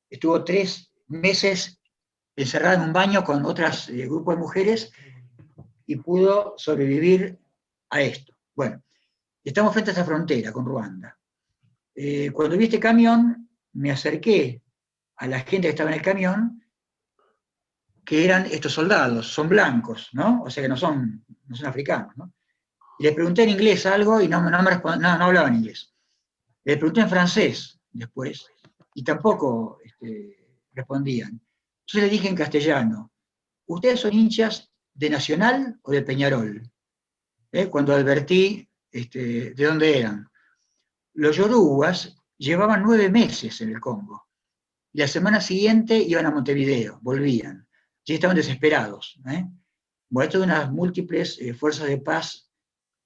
Estuvo 3 meses encerrada en un baño con otros grupos de mujeres y pudo sobrevivir a esto. Bueno, estamos frente a esta frontera con Ruanda. Cuando vi este camión, me acerqué a la gente que estaba en el camión, que eran estos soldados, son blancos, ¿no? O sea que no son africanos, ¿no? Y les pregunté en inglés algo y no hablaban inglés. Les pregunté en francés después y tampoco respondían. Entonces les dije en castellano, ¿ustedes son hinchas de Nacional o de Peñarol? Cuando advertí de dónde eran. Los yorubas llevaban 9 meses en el Congo. Y la semana siguiente iban a Montevideo, volvían. Y estaban desesperados. Bueno, esto de unas múltiples fuerzas de paz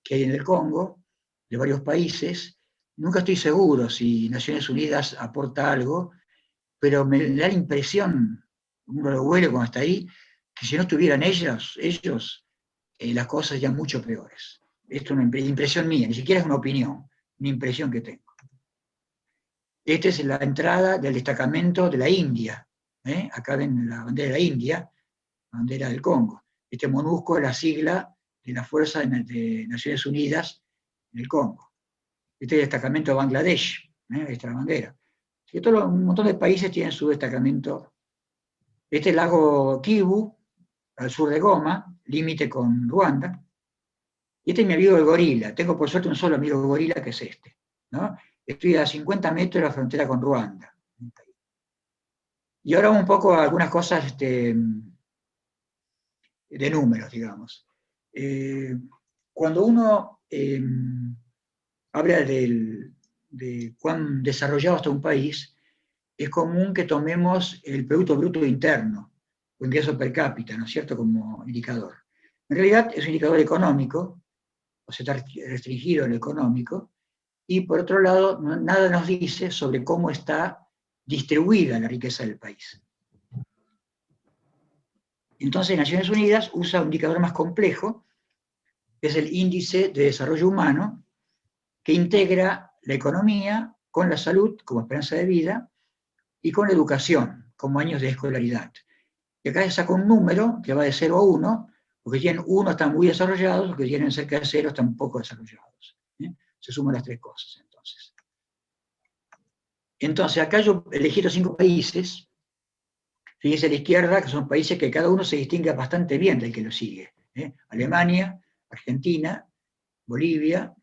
que hay en el Congo, de varios países. Nunca estoy seguro si Naciones Unidas aporta algo, pero me da la impresión, uno lo huele cuando está ahí, que si no estuvieran ellos las cosas serían mucho peores. Esto es una impresión mía, ni siquiera es una opinión, una impresión que tengo. Esta es la entrada del destacamento de la India. Acá ven la bandera de la India, la bandera del Congo. Este monusco es la sigla de la Fuerza de Naciones Unidas en el Congo. Este es el destacamento de Bangladesh, esta es la bandera. Y un montón de países tienen su destacamento. Este es el lago Kivu, al sur de Goma, límite con Ruanda. Y este es mi amigo el gorila. Tengo por suerte un solo amigo gorila que es este, ¿no? Estoy a 50 metros de la frontera con Ruanda. Y ahora un poco algunas cosas de números, digamos. Cuando uno habla de cuán desarrollado está un país, es común que tomemos el Producto Bruto Interno, o ingreso per cápita, ¿no es cierto?, como indicador. En realidad es un indicador económico, o sea, está restringido en lo económico, y por otro lado, nada nos dice sobre cómo está distribuida la riqueza del país. Entonces, Naciones Unidas usa un indicador más complejo, que es el Índice de Desarrollo Humano, que integra la economía con la salud como esperanza de vida y con la educación como años de escolaridad. Y acá se saca un número que va de 0 a 1, los que tienen 1 están muy desarrollados, los que tienen cerca de 0 están poco desarrollados. Se suman las 3 cosas, entonces. Entonces, acá yo elegí los 5 países, fíjense a la izquierda, que son países que cada uno se distingue bastante bien del que lo sigue. Alemania, Argentina, Bolivia,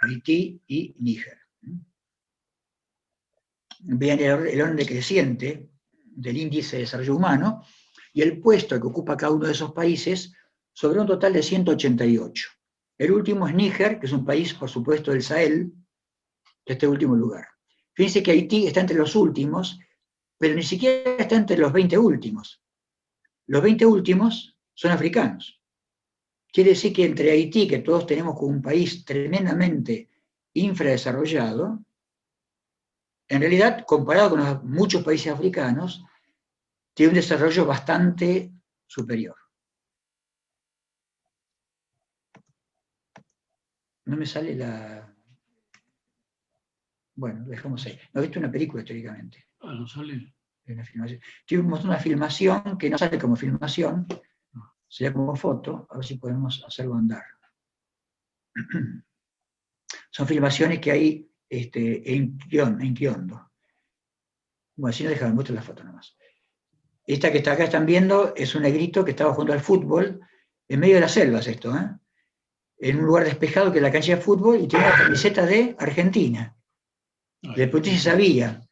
Haití y Níger. Vean el orden decreciente del índice de desarrollo humano y el puesto que ocupa cada uno de esos países sobre un total de 188. El último es Níger, que es un país, por supuesto, del Sahel, que está en último lugar. Fíjense que Haití está entre los últimos, pero ni siquiera está entre los 20 últimos. Los 20 últimos son africanos. Quiere decir que entre Haití, que todos tenemos como un país tremendamente infradesarrollado, en realidad, comparado con muchos países africanos, tiene un desarrollo bastante superior. No me sale la... Bueno, lo dejamos ahí. No he visto una película, teóricamente. Ah, no sale. Una filmación. Estoy mostrando una filmación que no sale como filmación, sería como foto, a ver si podemos hacerlo andar. Son filmaciones que hay en Kiondo. Bueno, si no, déjame mostrar la foto nomás. Esta que está acá están viendo es un negrito que estaba jugando al fútbol en medio de las selvas, esto, en un lugar despejado que es la cancha de fútbol, y tiene una camiseta de Argentina. Le pregunté si sabía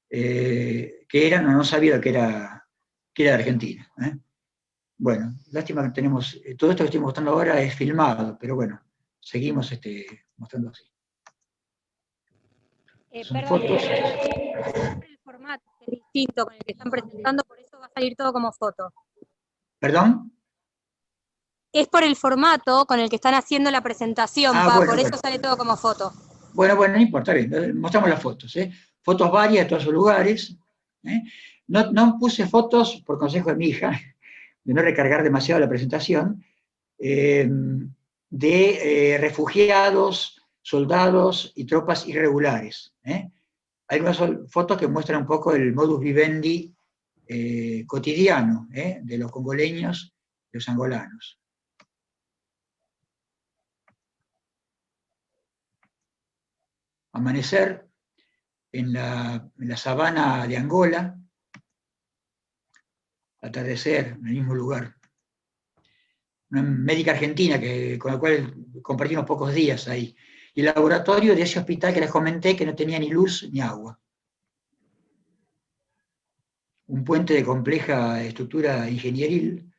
que eran o no sabía que era de Argentina. Bueno, lástima que tenemos, todo esto que estoy mostrando ahora es filmado, pero bueno, seguimos mostrando así. Son Perdón, fotos. el formato es distinto con el que están presentando, por eso va a salir todo como foto. ¿Perdón? Es por el formato con el que están haciendo la presentación, Bueno, por eso bueno. sale todo como foto. Bueno, no importa, bien, mostramos las fotos. Fotos varias de todos los lugares. No puse fotos, por consejo de mi hija, de no recargar demasiado la presentación, de refugiados, soldados y tropas irregulares. Hay unas fotos que muestran un poco el modus vivendi cotidiano de los congoleños y los angolanos. Amanecer en la sabana de Angola, atardecer en el mismo lugar. Una médica argentina con la cual compartimos pocos días ahí. Y el laboratorio de ese hospital que les comenté que no tenía ni luz ni agua. Un puente de compleja estructura ingenieril.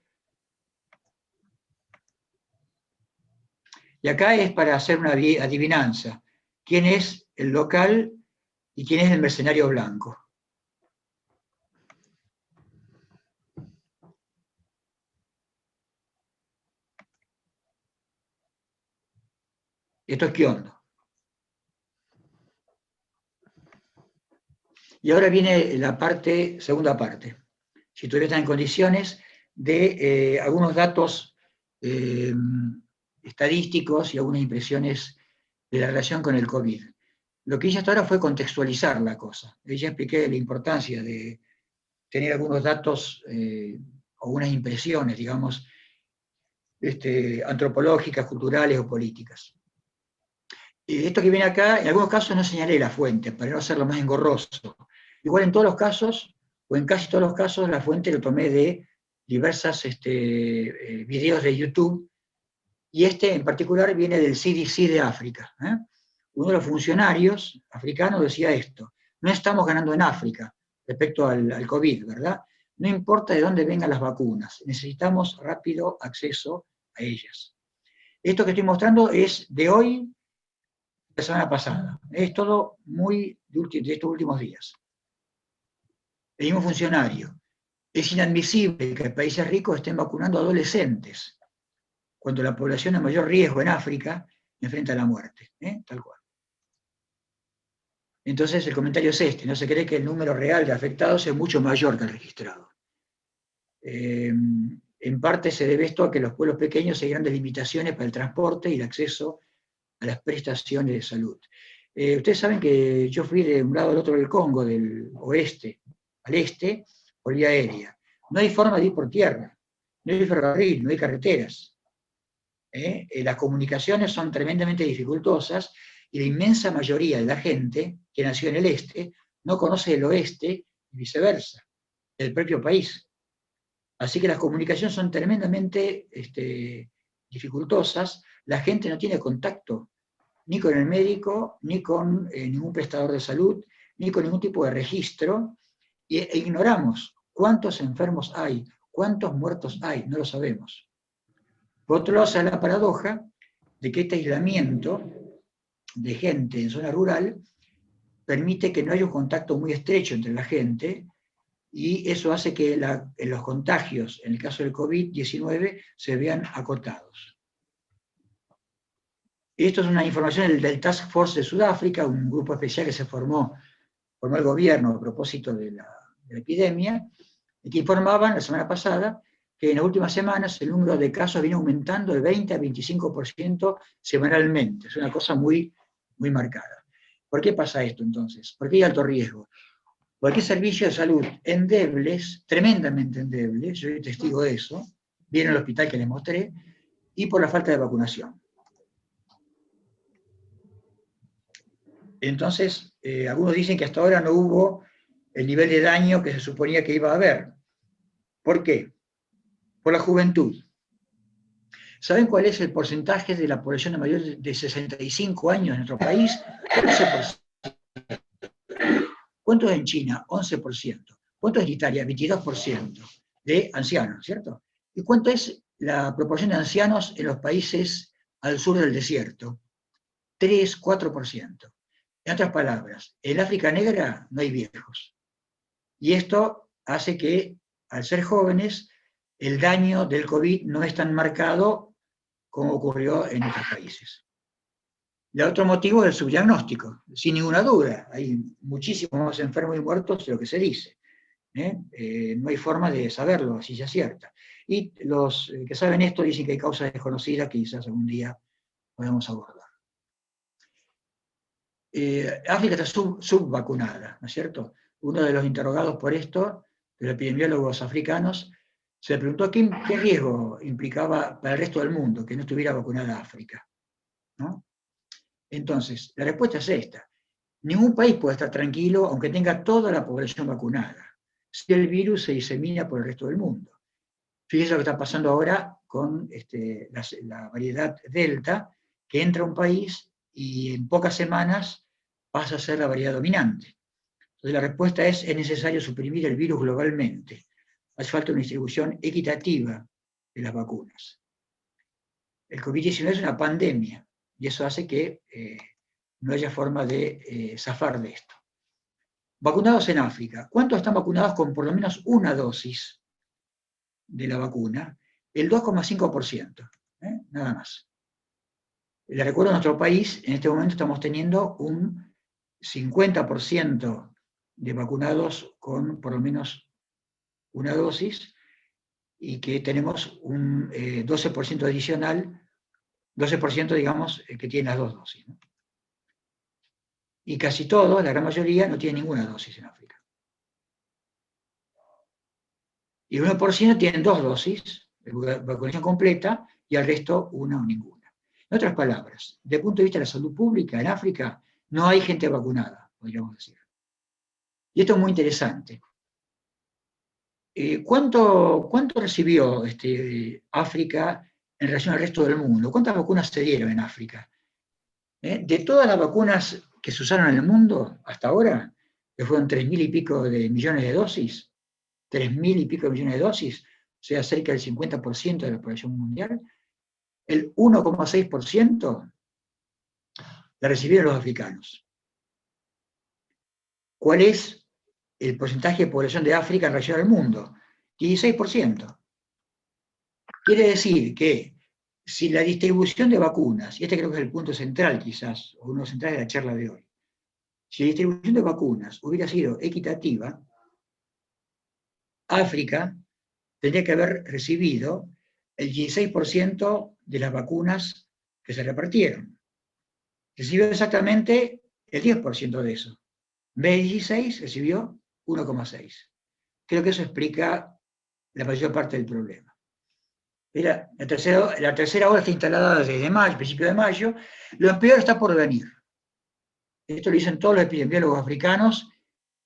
Y acá es para hacer una adivinanza. ¿Quién es el local y quién es el mercenario blanco? Esto es Kiondo. Y ahora viene la segunda parte. Si todavía están en condiciones de algunos datos estadísticos y algunas impresiones de la relación con el COVID. Lo que hice hasta ahora fue contextualizar la cosa. Ya expliqué la importancia de tener algunos datos o unas impresiones, digamos, antropológicas, culturales o políticas. Esto que viene acá, en algunos casos no señalé la fuente, para no hacerlo más engorroso. Igual en todos los casos, o en casi todos los casos, la fuente lo tomé de diversas videos de YouTube, y en particular viene del CDC de África. Uno de los funcionarios africanos decía esto: no estamos ganando en África respecto al COVID, ¿verdad? No importa de dónde vengan las vacunas, necesitamos rápido acceso a ellas. Esto que estoy mostrando es de hoy, la semana pasada. Es todo muy de estos últimos días. El mismo funcionario: es inadmisible que países ricos estén vacunando a adolescentes, cuando la población a mayor riesgo en África enfrenta la muerte. Tal cual. Entonces el comentario es no se cree que el número real de afectados es mucho mayor que el registrado. En parte se debe esto a que los pueblos pequeños hay grandes limitaciones para el transporte y el acceso a las prestaciones de salud. Ustedes saben que yo fui de un lado al otro del Congo, del oeste al este, por vía aérea. No hay forma de ir por tierra, no hay ferrocarril, no hay carreteras. Las comunicaciones son tremendamente dificultosas y la inmensa mayoría de la gente que nació en el este no conoce el oeste y viceversa, el propio país. Así que las comunicaciones son tremendamente dificultosas, la gente no tiene contacto ni con el médico, ni con ningún prestador de salud, ni con ningún tipo de registro, e ignoramos cuántos enfermos hay, cuántos muertos hay, no lo sabemos. Por otro lado, está la paradoja de que este aislamiento de gente en zona rural permite que no haya un contacto muy estrecho entre la gente, y eso hace que los contagios, en el caso del COVID-19, se vean acotados. Esto es una información del Task Force de Sudáfrica, un grupo especial que se formó el gobierno a propósito de la epidemia, y que informaban la semana pasada que en las últimas semanas el número de casos viene aumentando de 20 a 25% semanalmente. Es una cosa muy, muy marcada. ¿Por qué pasa esto entonces? ¿Por qué hay alto riesgo? Porque hay servicios de salud endebles, tremendamente endebles, yo soy testigo de eso, viene al hospital que les mostré, y por la falta de vacunación. Entonces, algunos dicen que hasta ahora no hubo el nivel de daño que se suponía que iba a haber. ¿Por qué? Por la juventud. ¿Saben cuál es el porcentaje de la población mayor de 65 años en nuestro país? 11%. ¿Cuánto es en China? 11%. ¿Cuánto es en Italia? 22% de ancianos, ¿cierto? ¿Y cuánto es la proporción de ancianos en los países al sur del desierto? 3, 4%. En otras palabras, en el África negra no hay viejos. Y esto hace que, al ser jóvenes, el daño del COVID no es tan marcado como ocurrió en otros países. El otro motivo es el subdiagnóstico, sin ninguna duda. Hay muchísimos más enfermos y muertos de lo que se dice. No hay forma de saberlo, así se acierta. Y los que saben esto dicen que hay causas desconocidas que quizás algún día podamos abordar. África está subvacunada, ¿no es cierto? Uno de los interrogados por esto, de los epidemiólogos africanos, se preguntó qué riesgo implicaba para el resto del mundo que no estuviera vacunada África, ¿no? Entonces, la respuesta es esta. Ningún país puede estar tranquilo aunque tenga toda la población vacunada, si el virus se disemina por el resto del mundo. Fíjense lo que está pasando ahora con la variedad Delta, que entra a un país y en pocas semanas pasa a ser la variedad dominante. Entonces la respuesta es necesario suprimir el virus globalmente. Hace falta una distribución equitativa de las vacunas. El COVID-19 es una pandemia, y eso hace que no haya forma de zafar de esto. Vacunados en África. ¿Cuántos están vacunados con por lo menos una dosis de la vacuna? El 2,5%, nada más. Les recuerdo, en nuestro país, en este momento estamos teniendo un 50% de vacunados con por lo menos una dosis, y que tenemos un 12% adicional, 12% digamos, que tiene las dos dosis, ¿no? Y casi todos, la gran mayoría, no tienen ninguna dosis en África. Y el 1% tienen dos dosis, de vacunación completa, y el resto una o ninguna. En otras palabras, desde el punto de vista de la salud pública, en África no hay gente vacunada, podríamos decir. Y esto es muy interesante. ¿Cuánto recibió África en relación al resto del mundo? ¿Cuántas vacunas se dieron en África? De todas las vacunas que se usaron en el mundo hasta ahora, que fueron 3.000 y pico de millones de dosis, 3.000 y pico de millones de dosis, o sea, cerca del 50% de la población mundial, el 1,6% la recibieron los africanos. ¿Cuál es el porcentaje de población de África en relación al mundo? 16%. Quiere decir que si la distribución de vacunas, y este creo que es el punto central quizás, o uno central de la charla de hoy, si la distribución de vacunas hubiera sido equitativa, África tendría que haber recibido el 16% de las vacunas que se repartieron. Recibió exactamente el 10% de eso. En vez de 16, recibió 1,6. Creo que eso explica la mayor parte del problema. La tercera ola está instalada desde mayo, principio de mayo. Lo peor está por venir. Esto lo dicen todos los epidemiólogos africanos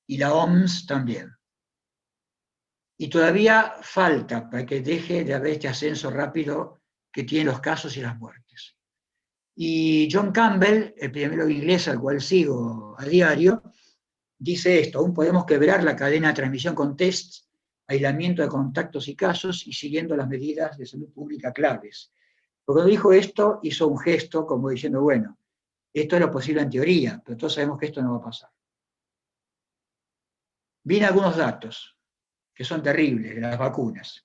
y la OMS también. Y todavía falta para que deje de haber este ascenso rápido que tienen los casos y las muertes. Y John Campbell, epidemiólogo inglés al cual sigo a diario, dice esto: aún podemos quebrar la cadena de transmisión con tests, aislamiento de contactos y casos, y siguiendo las medidas de salud pública claves. Cuando dijo esto, hizo un gesto como diciendo, bueno, esto es lo posible en teoría, pero todos sabemos que esto no va a pasar. Vienen algunos datos que son terribles de las vacunas.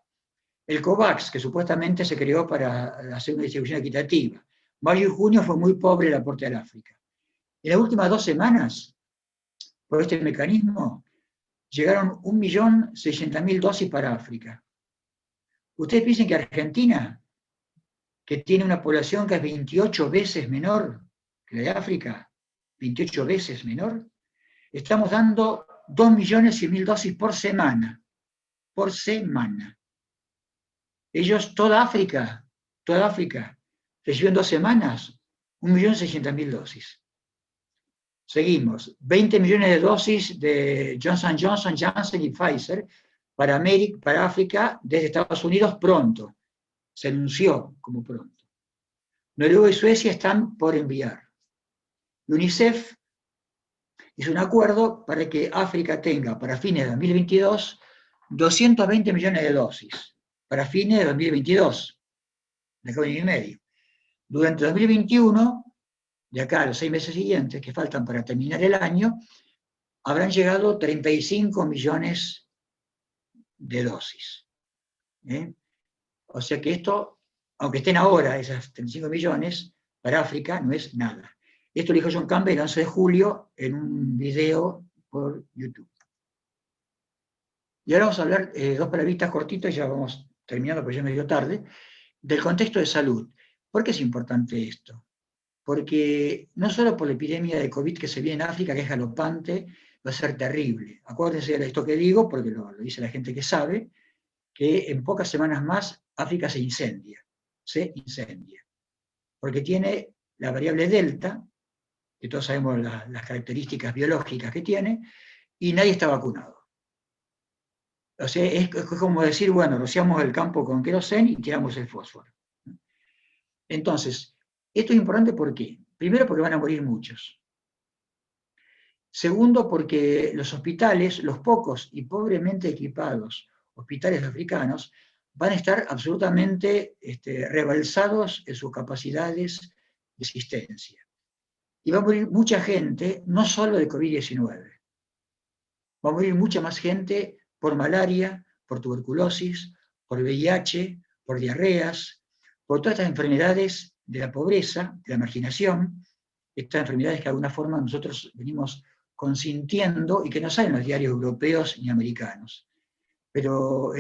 El COVAX, que supuestamente se creó para hacer una distribución equitativa. Mayo y junio fue muy pobre el aporte al África. En las últimas 2 semanas, por este mecanismo, llegaron 1.600.000 dosis para África. ¿Ustedes piensan que Argentina, que tiene una población que es 28 veces menor que la de África, 28 veces menor, estamos dando 2.100.000 dosis por semana? Por semana. Ellos, toda África, recibió en 2 semanas 1.600.000 dosis. Seguimos, 20 millones de dosis de Johnson & Johnson, Janssen y Pfizer para África desde Estados Unidos pronto. Se anunció como pronto. Noruega y Suecia están por enviar. UNICEF hizo un acuerdo para que África tenga para fines de 2022 220 millones de dosis, para fines de 2022, de 1 año y medio. Durante 2021 de acá a los 6 meses siguientes, que faltan para terminar el año, habrán llegado 35 millones de dosis. O sea que esto, aunque estén ahora esas 35 millones, para África no es nada. Esto lo dijo John Campbell el 11 de julio en un video por YouTube. Y ahora vamos a hablar, dos palabritas cortitas, ya vamos terminando porque ya es medio tarde, del contexto de salud. ¿Por qué es importante esto? Porque no solo por la epidemia de COVID que se viene en África, que es galopante, va a ser terrible. Acuérdense de esto que digo, porque lo dice la gente que sabe, que en pocas semanas más África se incendia. Porque tiene la variable delta, que todos sabemos las características biológicas que tiene, y nadie está vacunado. O sea, es como decir, bueno, rociamos el campo con queroseno y tiramos el fósforo. Entonces, esto es importante ¿por qué? Primero porque van a morir muchos. Segundo porque los hospitales, los pocos y pobremente equipados hospitales africanos, van a estar absolutamente rebalsados en sus capacidades de asistencia. Y va a morir mucha gente, no solo de COVID-19. Va a morir mucha más gente por malaria, por tuberculosis, por VIH, por diarreas, por todas estas enfermedades de la pobreza, de la marginación, estas enfermedades que de alguna forma nosotros venimos consintiendo y que no salen en los diarios europeos ni americanos. Pero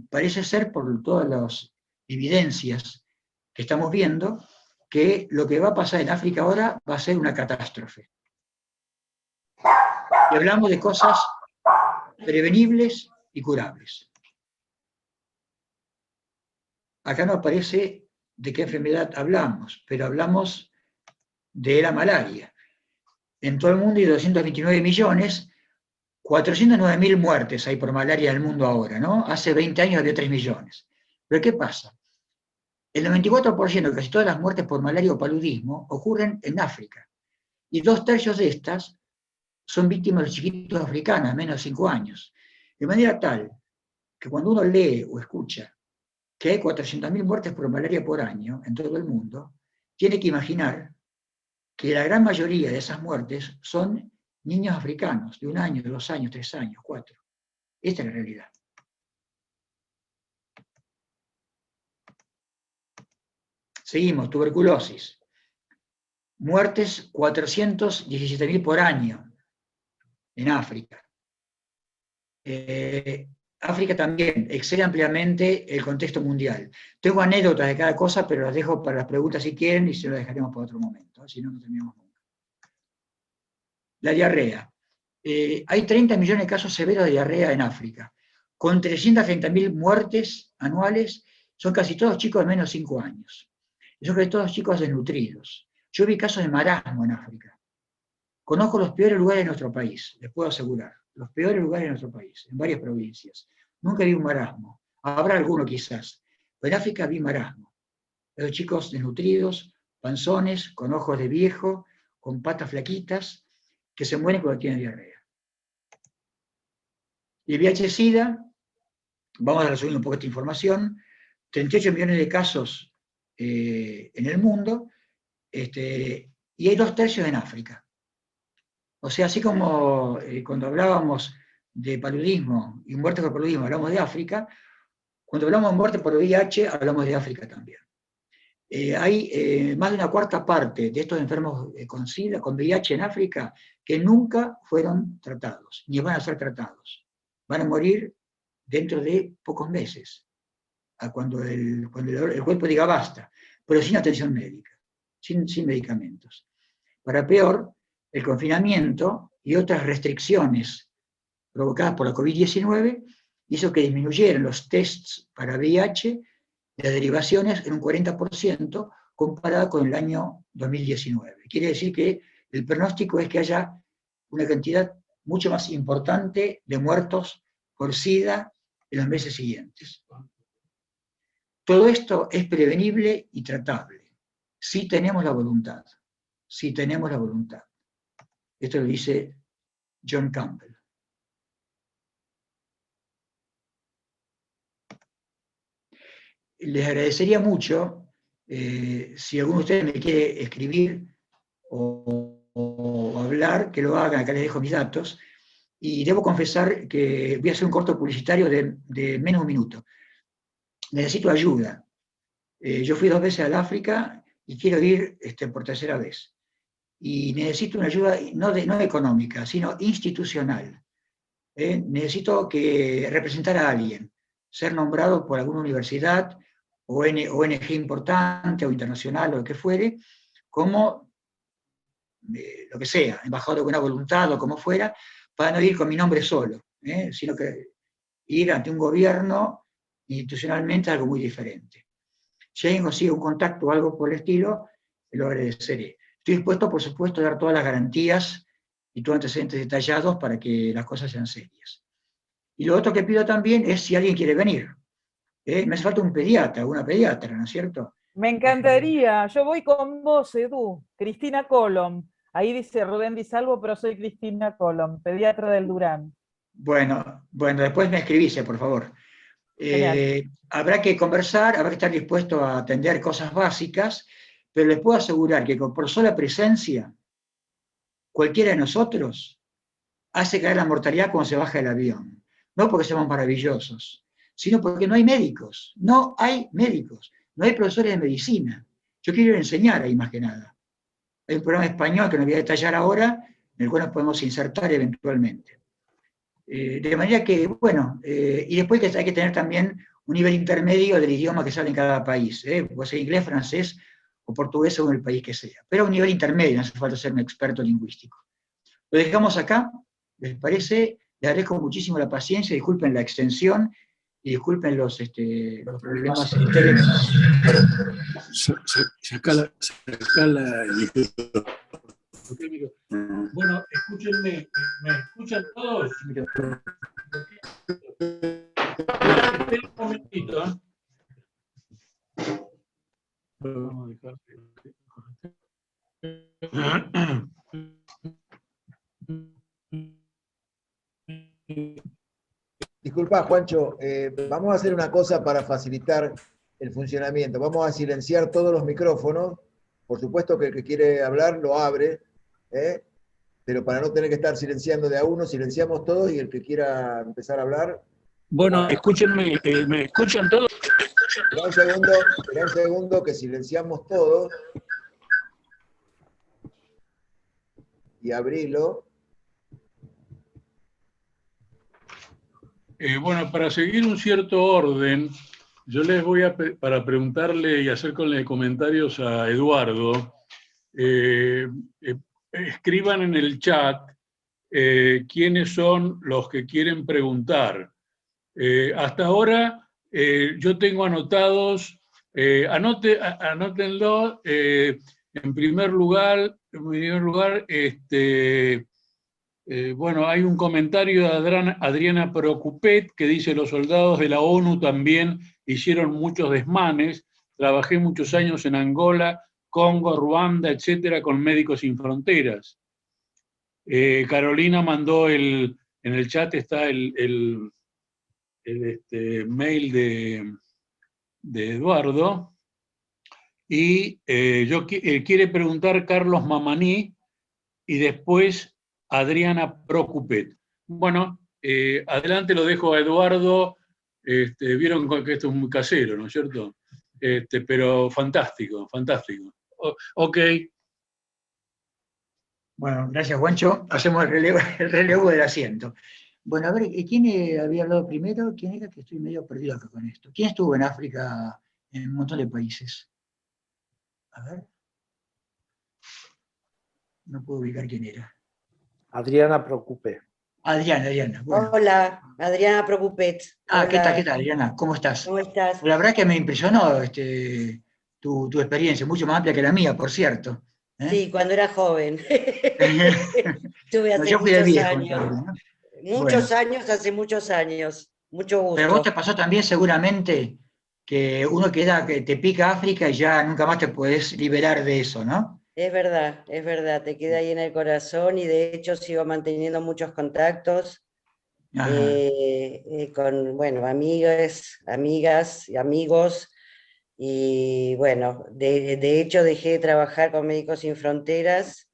parece ser, por todas las evidencias que estamos viendo, que lo que va a pasar en África ahora va a ser una catástrofe. Y hablamos de cosas prevenibles y curables. Acá no aparece de qué enfermedad hablamos, pero hablamos de la malaria. En todo el mundo hay 229 millones, 409.000 muertes hay por malaria en el mundo ahora, ¿no? Hace 20 años había 3 millones. Pero ¿qué pasa? El 94% de casi todas las muertes por malaria o paludismo ocurren en África. Y 2/3 de estas son víctimas de los chiquitos africanos, menos de 5 años. De manera tal que cuando uno lee o escucha que hay 400.000 muertes por malaria por año en todo el mundo, tiene que imaginar que la gran mayoría de esas muertes son niños africanos, de 1 año, 2 años, 3 años, 4. Esta es la realidad. Seguimos, tuberculosis. Muertes 417.000 por año en África. África también excede ampliamente el contexto mundial. Tengo anécdotas de cada cosa, pero las dejo para las preguntas si quieren y se las dejaremos para otro momento, si no, no terminamos nunca. La diarrea. Hay 30 millones de casos severos de diarrea en África, con 330.000 muertes anuales, son casi todos chicos de menos de 5 años. Y son casi todos chicos desnutridos. Yo vi casos de marasmo en África. Conozco los peores lugares de nuestro país, les puedo asegurar. Los peores lugares de nuestro país, en varias provincias. Nunca vi un marasmo. Habrá alguno quizás. Pero en África vi marasmo. Los chicos desnutridos, panzones, con ojos de viejo, con patas flaquitas, que se mueren cuando tienen diarrea. Y el VIH-Sida, vamos a resumir un poco esta información, 38 millones de casos en el mundo, y hay 2/3 en África. O sea, así como cuando hablábamos de paludismo y muerte por paludismo hablamos de África, cuando hablamos de muerte por VIH hablamos de África también. Hay más de 1/4 parte de estos enfermos con SIDA, con VIH en África, que nunca fueron tratados, ni van a ser tratados. Van a morir dentro de pocos meses, cuando el cuerpo diga basta, pero sin atención médica, sin medicamentos. Para peor, el confinamiento y otras restricciones provocadas por la COVID-19 hizo que disminuyeran los tests para VIH y las derivaciones en un 40% comparado con el año 2019. Quiere decir que el pronóstico es que haya una cantidad mucho más importante de muertos por SIDA en los meses siguientes. Todo esto es prevenible y tratable, si tenemos la voluntad. Si tenemos la voluntad. Esto lo dice John Campbell. Les agradecería mucho si alguno de ustedes me quiere escribir o hablar, que lo hagan, acá les dejo mis datos, y debo confesar que voy a hacer un corto publicitario de menos de un minuto. Necesito ayuda. Yo fui 2 veces al África y quiero ir por tercera vez. Y necesito una ayuda no económica, sino institucional. Necesito representar a alguien, ser nombrado por alguna universidad, ONG importante o internacional o lo que fuere, como lo que sea, embajador de buena voluntad o como fuera, para no ir con mi nombre solo, sino que ir ante un gobierno institucionalmente algo muy diferente. Si alguien consigue un contacto o algo por el estilo, lo agradeceré. Estoy dispuesto, por supuesto, a dar todas las garantías y todos antecedentes detallados para que las cosas sean serias. Y lo otro que pido también es si alguien quiere venir. Me hace falta un pediatra, una pediatra, ¿no es cierto? Me encantaría. Yo voy con vos, Edu. Cristina Colom. Ahí dice Rubén Di Salvo, pero soy Cristina Colom, pediatra del Durán. Bueno, después me escribís, por favor. Habrá que conversar, habrá que estar dispuesto a atender cosas básicas, pero les puedo asegurar que por sola presencia, cualquiera de nosotros hace caer la mortalidad cuando se baja del avión. No porque seamos maravillosos, sino porque no hay médicos. No hay médicos. No hay profesores de medicina. Yo quiero enseñar ahí más que nada. Hay un programa español que no voy a detallar ahora, en el cual nos podemos insertar eventualmente. De manera que, bueno, y después hay que tener también un nivel intermedio del idioma que sale en cada país. Puede ser inglés, francés o portugués según el país que sea. Pero a un nivel intermedio, no hace falta ser un experto lingüístico. Lo dejamos acá, ¿les parece? Les agradezco muchísimo la paciencia, disculpen la extensión y disculpen los problemas técnicos. Saca la Bueno, escúchenme, ¿me escuchan todos? Esperen un momentito, ¿eh? Vamos a dejar. Disculpa, Juancho, vamos a hacer una cosa para facilitar el funcionamiento. Vamos a silenciar todos los micrófonos. Por supuesto que el que quiere hablar lo abre, pero para no tener que estar silenciando de a uno, silenciamos todos y el que quiera empezar a hablar. Bueno, escúchenme, ¿me escuchan todos? Espera un segundo que silenciamos todos. Y abrilo. Bueno, para seguir un cierto orden, yo les voy para preguntarle y hacerle comentarios a Eduardo, escriban en el chat quiénes son los que quieren preguntar. Hasta ahora yo tengo anotados, anótenlo, en primer lugar, bueno, hay un comentario de Adriana Procupet que dice: los soldados de la ONU también hicieron muchos desmanes, trabajé muchos años en Angola, Congo, Ruanda, etcétera, con Médicos Sin Fronteras. Carolina mandó en el chat está el mail de Eduardo, y quiere preguntar Carlos Mamaní y después Adriana Procupet. Bueno, adelante, lo dejo a Eduardo. Vieron que esto es muy casero, ¿no es cierto? Pero fantástico, fantástico. Ok. Bueno, gracias, Juancho. Hacemos el relevo del asiento. Bueno, a ver, ¿quién había hablado primero? ¿Quién era? Que estoy medio perdido acá con esto. ¿Quién estuvo en África en un montón de países? A ver. No puedo ubicar quién era. Adriana Procupé. Adriana. Bueno. Hola, Adriana Procupet. Ah, ¿qué tal, Adriana? ¿Cómo estás? ¿Cómo estás? La verdad que me impresionó tu experiencia, mucho más amplia que la mía, por cierto. Sí, cuando era joven. Estuve hace yo fui de muchos viejo, años. entonces, ¿no? Muchos años, hace muchos años. Mucho gusto. Pero vos te pasó también seguramente que uno que te pica África y ya nunca más te podés liberar de eso, ¿no? Es verdad, te queda ahí en el corazón y de hecho sigo manteniendo muchos contactos con, bueno, amigas y amigos Y bueno, de hecho dejé de trabajar con Médicos Sin Fronteras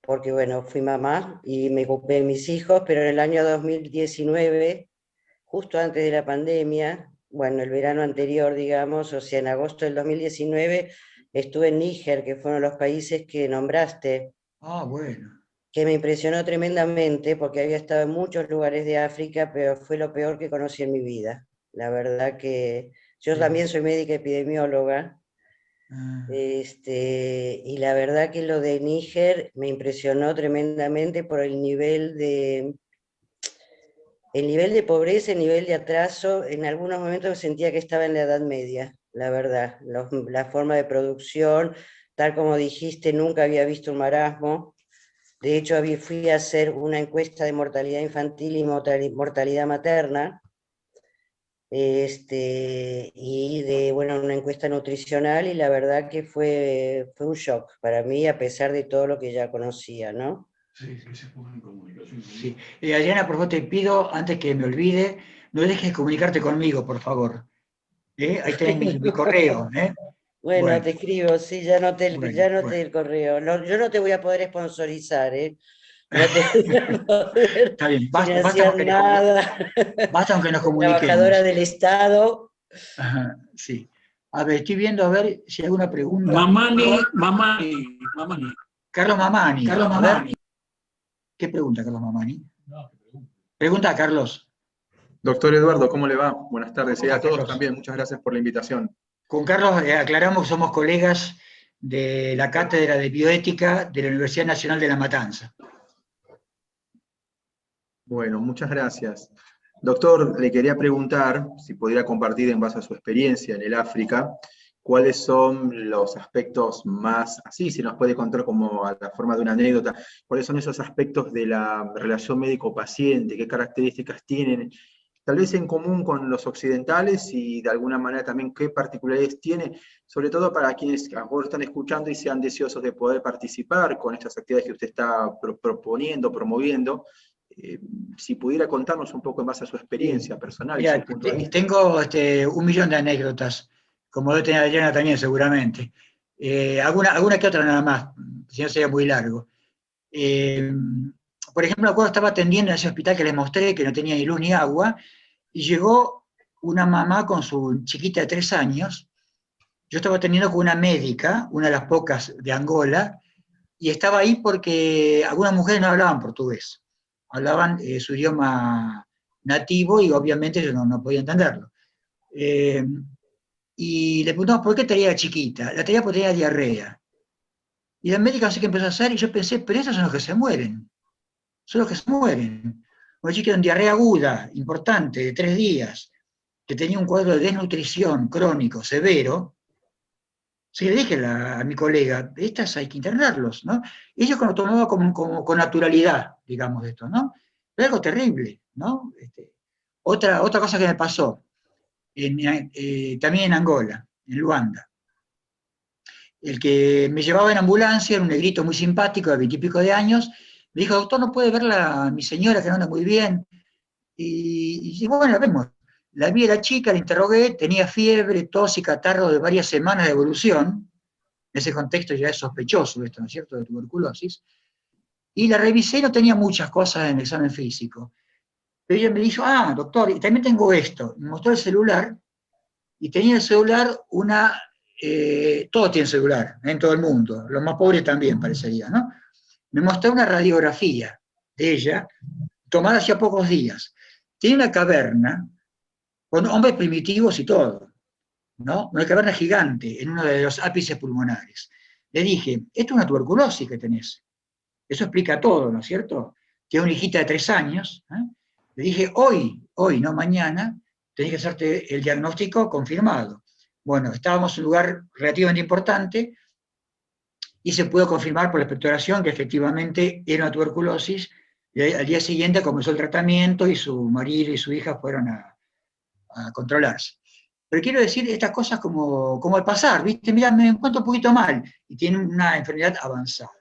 porque bueno, fui mamá y me ocupé de mis hijos, pero en el año 2019, justo antes de la pandemia, bueno, el verano anterior, digamos, o sea, en agosto del 2019, estuve en Níger, que fue uno de los países que nombraste, Ah, bueno. que me impresionó tremendamente porque había estado en muchos lugares de África, pero fue lo peor que conocí en mi vida. La verdad que yo Sí. también soy médica epidemióloga, Ah, y la verdad que lo de Níger me impresionó tremendamente por el nivel de pobreza, el nivel de atraso. En algunos momentos sentía que estaba en la Edad Media, la verdad. La forma de producción, tal como dijiste, nunca había visto un marasmo. De hecho, fui a hacer una encuesta de mortalidad infantil y mortalidad materna, y bueno, una encuesta nutricional, y la verdad que fue un shock para mí, a pesar de todo lo que ya conocía, ¿no? Sí, que se pongan en comunicación conmigo. sí. Adriana, por favor, te pido, antes que me olvide, no dejes de comunicarte conmigo, por favor. Ahí tenés mi correo. Bueno, Bueno, te escribo, sí, ya noté bueno, el correo. No, yo no te voy a poder sponsorizar, ¿eh? No te voy a poder está bien, financiar nada. basta aunque nos Soy trabajadora comuniquemos. del Estado. Ajá, sí. A ver, estoy viendo a ver si hay alguna pregunta. Mamani. Carlos Mamani. Carlos A ver, Mamani. ¿qué pregunta, Carlos Mamani? Pregunta, Carlos. Doctor Eduardo, ¿cómo le va? Buenas tardes. Y Hola, a todos Carlos. también, muchas gracias por la invitación. Con Carlos aclaramos que somos colegas de la Cátedra de Bioética de la Universidad Nacional de La Matanza. Bueno, muchas gracias. Doctor, le quería preguntar si pudiera compartir en base a su experiencia en el África, cuáles son los aspectos más, así si nos puede contar como a la forma de una anécdota, cuáles son esos aspectos de la relación médico-paciente, qué características tienen, tal vez en común con los occidentales y de alguna manera también qué particularidades tiene, sobre todo para quienes a lo mejor están escuchando y sean deseosos de poder participar con estas actividades que usted está proponiendo, promoviendo. Si pudiera contarnos un poco en base a su experiencia personal y Mira, su punto de vista. tengo 1.000.000 de anécdotas, como debe tener Adriana también seguramente. Alguna que otra nada más, si no sería muy largo. Por ejemplo, cuando estaba atendiendo en ese hospital que les mostré, que no tenía ni luz ni agua, y llegó una mamá con su chiquita de 3 años. Yo estaba atendiendo con una médica, una de las pocas de Angola, y estaba ahí porque algunas mujeres no hablaban portugués, hablaban su idioma nativo y obviamente yo no podía entenderlo. Y le preguntamos por qué tenía chiquita. La tenía porque tenía diarrea. Y la médica no sé qué empezó a hacer y yo pensé, pero esos son los que se mueren. Son los que se mueren. Una chica con diarrea aguda, importante, de 3 días, que tenía un cuadro de desnutrición crónico severo. Sí, le dije a mi colega, estas hay que internarlos, ¿no? Y ellos lo tomaban con naturalidad, digamos, esto, ¿no? Pero algo terrible, ¿no? Otra cosa que me pasó, también en Angola, en Luanda. El que me llevaba en ambulancia era un negrito muy simpático, de 20 y pico de años, me dijo, doctor, ¿no puede verla a mi señora que no anda muy bien? Y bueno, la vemos. La vi a la chica, la interrogué, tenía fiebre, tos y catarro de varias semanas de evolución. En ese contexto ya es sospechoso esto, ¿no es cierto?, de tuberculosis. Y la revisé y no tenía muchas cosas en el examen físico. Pero ella me dijo, doctor, y también tengo esto. Me mostró el celular, y tenía en el celular todo tiene celular, en todo el mundo, los más pobres también parecería, ¿no? Me mostró una radiografía de ella, tomada hacía pocos días. Tiene una caverna, con hombres primitivos y todo, ¿no? Una caverna gigante en uno de los ápices pulmonares. Le dije, esto es una tuberculosis que tenés. Eso explica todo, ¿no es cierto? Tiene una hijita de 3 años. Le dije, hoy, no mañana, tenés que hacerte el diagnóstico confirmado. Bueno, estábamos en un lugar relativamente importante y se pudo confirmar por la expectoración que efectivamente era una tuberculosis, y al día siguiente comenzó el tratamiento y su marido y su hija fueron a controlarse. Pero quiero decir estas cosas como al pasar, ¿viste? Mira, me encuentro un poquito mal y tiene una enfermedad avanzada.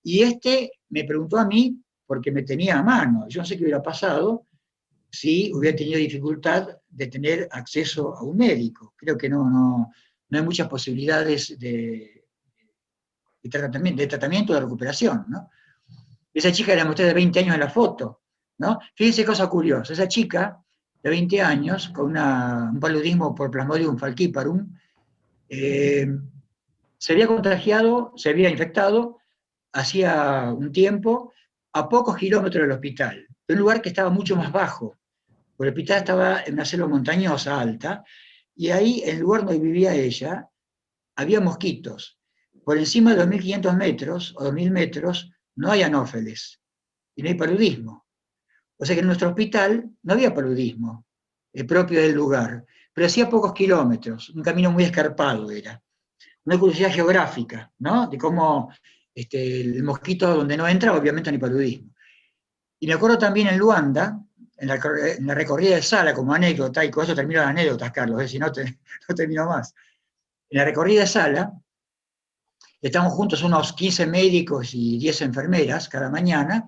Y me preguntó a mí porque me tenía a mano. Yo no sé qué hubiera pasado si hubiera tenido dificultad de tener acceso a un médico. Creo que no hay muchas posibilidades de tratamiento, de recuperación, ¿no? Esa chica que la mostré de 20 años en la foto, ¿no? Fíjense cosa curiosa, esa chica de 20 años, con un paludismo por Plasmodium falciparum, se había contagiado, se había infectado hacía un tiempo a pocos kilómetros del hospital, de un lugar que estaba mucho más bajo, porque el hospital estaba en una selva montañosa alta, y ahí, en el lugar donde vivía ella, había mosquitos. Por encima de 2.500 metros o 2.000 metros no hay anófeles y no hay paludismo. O sea que en nuestro hospital no había paludismo propio del lugar, pero hacía pocos kilómetros, un camino muy escarpado era. Una curiosidad geográfica, ¿no? De cómo el mosquito donde no entra, obviamente no hay paludismo. Y me acuerdo también en Luanda, en la recorrida de Sala, como anécdota, y con eso termino las anécdotas, Carlos, si no, no termino más. En la recorrida de Sala, estamos juntos unos 15 médicos y 10 enfermeras cada mañana,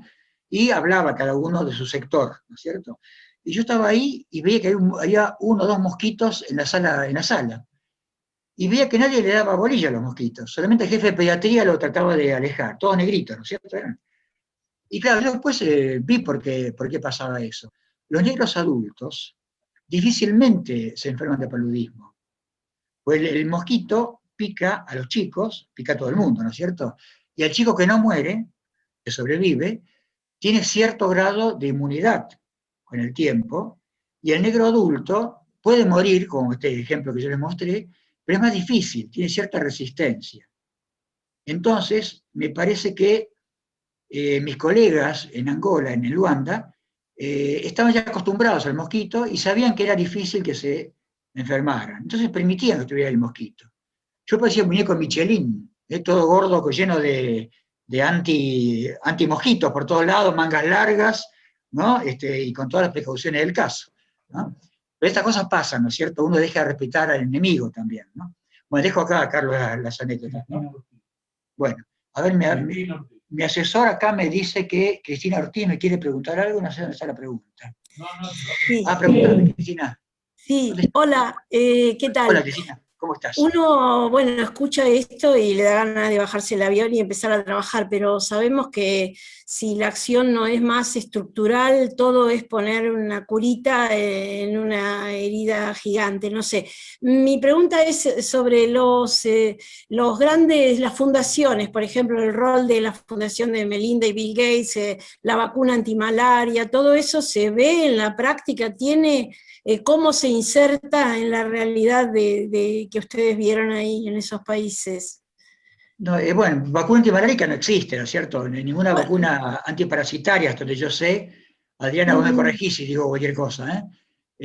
y hablaba cada uno de su sector, ¿no es cierto? Y yo estaba ahí y veía que había 1 o 2 mosquitos en la sala. Y veía que nadie le daba bolilla a los mosquitos, solamente el jefe de pediatría lo trataba de alejar, todos negritos, ¿no es cierto? Y claro, yo después vi por qué pasaba eso. Los negros adultos difícilmente se enferman de paludismo, pues el mosquito pica a los chicos, pica a todo el mundo, ¿no es cierto? Y al chico que no muere, que sobrevive, tiene cierto grado de inmunidad con el tiempo, y el negro adulto puede morir, como este ejemplo que yo les mostré, pero es más difícil, tiene cierta resistencia. Entonces, me parece que mis colegas en Angola, en el Luanda, estaban ya acostumbrados al mosquito y sabían que era difícil que se enfermaran. Entonces permitían que estuviera el mosquito. Yo parecía un muñeco Michelin, todo gordo, lleno de anti-mosquitos por todos lados, mangas largas, ¿no? Y con todas las precauciones del caso, ¿no? Pero estas cosas pasan, ¿no es cierto? Uno deja de respetar al enemigo también, ¿no? Bueno, dejo acá, Carlos, las anécdotas, ¿no? Bueno, a ver, mi asesor acá me dice que Cristina Ortiz me quiere preguntar algo, no sé dónde está la pregunta. Sí. Pregúntame, Cristina. Sí, hola, ¿qué tal? Hola, Cristina, ¿cómo estás? Uno, bueno, escucha esto y le da ganas de bajarse el avión y empezar a trabajar, pero sabemos que si la acción no es más estructural, todo es poner una curita en una herida gigante, no sé. Mi pregunta es sobre los grandes, las fundaciones, por ejemplo, el rol de la fundación de Melinda y Bill Gates, la vacuna antimalaria, todo eso se ve en la práctica, tiene... ¿Cómo se inserta en la realidad que ustedes vieron ahí en esos países? No, bueno, vacuna antimalárica no existe, ¿no es cierto? Ninguna vacuna antiparasitaria, hasta donde yo sé. Adriana, vos me corregís si digo cualquier cosa, ¿eh?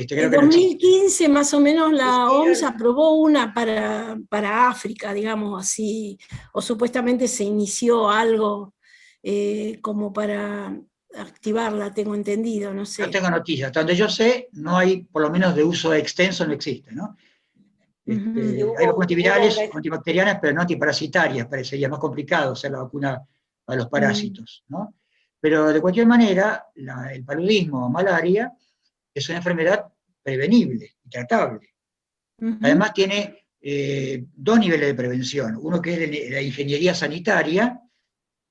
Creo En que no existe. 2015 más o menos la OMS aprobó una para África, digamos así, o supuestamente se inició algo como para activarla, tengo entendido, no sé. No tengo noticias. Hasta donde yo sé, no hay, por lo menos de uso extenso, no existe, ¿no? Hay vacunas antivirales o antibacterianas, pero no antiparasitarias, parecería más complicado hacer la vacuna a los parásitos, ¿no? Pero de cualquier manera, el paludismo o malaria es una enfermedad prevenible y tratable. Además tiene 2 niveles de prevención. Uno que es la ingeniería sanitaria,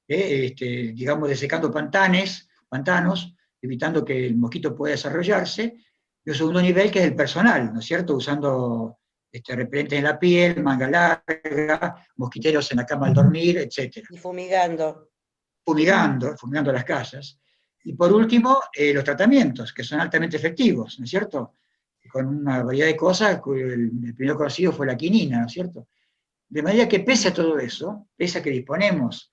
digamos, desecando pantanos, evitando que el mosquito pueda desarrollarse, y un segundo nivel que es el personal, ¿no es cierto? Usando repelentes en la piel, manga larga, mosquiteros en la cama al dormir, etc. Y fumigando. Fumigando las casas. Y por último, los tratamientos, que son altamente efectivos, ¿no es cierto? Con una variedad de cosas, el primero conocido fue la quinina, ¿no es cierto? De manera que pese a todo eso, pese a que disponemos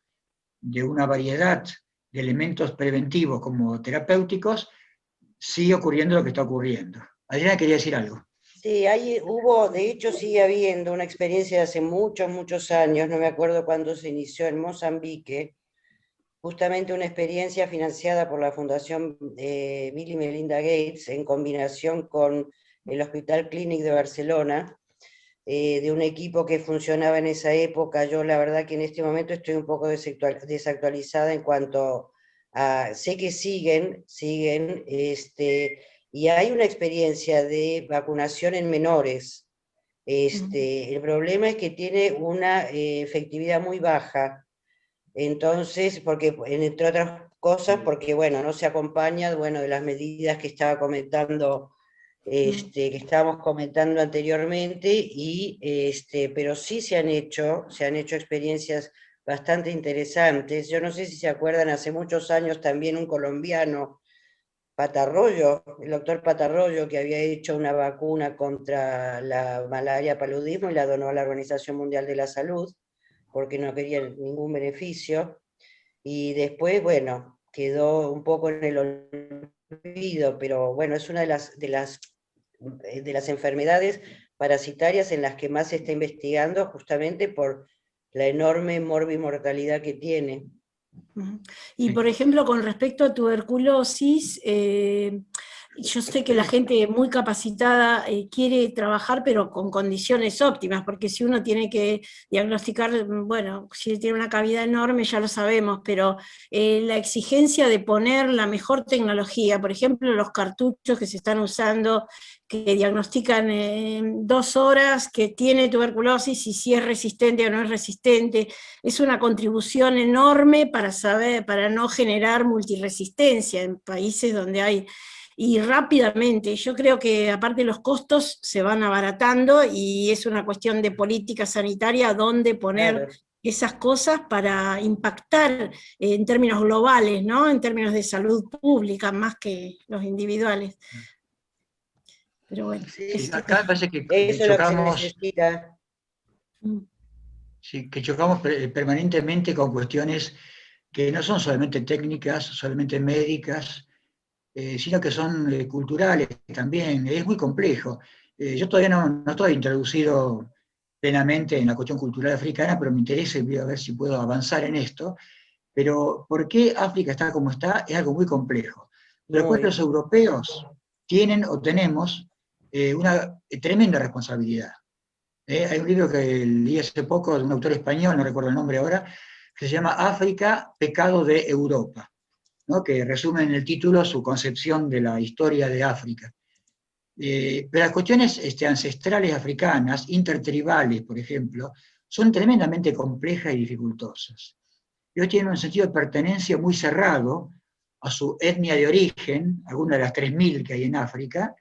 de una variedad de elementos preventivos como terapéuticos, sigue ocurriendo lo que está ocurriendo. Adriana quería decir algo. Sí, de hecho sigue habiendo una experiencia de hace muchos, muchos años, no me acuerdo cuándo se inició en Mozambique, justamente una experiencia financiada por la Fundación Bill y Melinda Gates en combinación con el Hospital Clínic de Barcelona, de un equipo que funcionaba en esa época. Yo la verdad que en este momento estoy un poco desactualizada en cuanto a, sé que siguen y hay una experiencia de vacunación en menores. El problema es que tiene una efectividad muy baja. Entonces, porque, entre otras cosas, porque bueno, no se acompaña, bueno, de las medidas que estaba comentando, que estábamos comentando anteriormente, pero sí se han hecho experiencias bastante interesantes. Yo no sé si se acuerdan, hace muchos años también un colombiano, Patarroyo, el doctor Patarroyo, que había hecho una vacuna contra la malaria, paludismo, y la donó a la Organización Mundial de la Salud, porque no quería ningún beneficio. Y después, bueno, quedó un poco en el olvido, pero bueno, es una de las enfermedades parasitarias en las que más se está investigando, justamente por la enorme morbimortalidad que tiene. Y por ejemplo, con respecto a tuberculosis, yo sé que la gente muy capacitada quiere trabajar, pero con condiciones óptimas, porque si uno tiene que diagnosticar, bueno, si tiene una cavidad enorme ya lo sabemos, pero la exigencia de poner la mejor tecnología, por ejemplo, los cartuchos que se están usando, que diagnostican en 2 horas que tiene tuberculosis y si es resistente o no es resistente, es una contribución enorme para saber, para no generar multiresistencia en países donde hay, y rápidamente, yo creo que aparte los costos se van abaratando y es una cuestión de política sanitaria donde poner Claro. esas cosas para impactar en términos globales, ¿no? En términos de salud pública, más que los individuales. Pero bueno. Sí, acá me parece que Eso es lo que se chocamos, necesita. sí, que chocamos permanentemente con cuestiones que no son solamente técnicas, solamente médicas, sino que son culturales también. Es muy complejo. Yo todavía no estoy introducido plenamente en la cuestión cultural africana, pero me interesa y voy a ver si puedo avanzar en esto. Pero ¿por qué África está como está? Es algo muy complejo. Después los europeos tienen o tenemos una tremenda responsabilidad. Hay un libro que leí hace poco de un autor español, no recuerdo el nombre ahora, que se llama África, pecado de Europa, ¿no? Que resume en el título su concepción de la historia de África. Pero las cuestiones ancestrales africanas, intertribales, por ejemplo, son tremendamente complejas y dificultosas. Ellos tienen un sentido de pertenencia muy cerrado a su etnia de origen, alguna de las 3.000 que hay en África,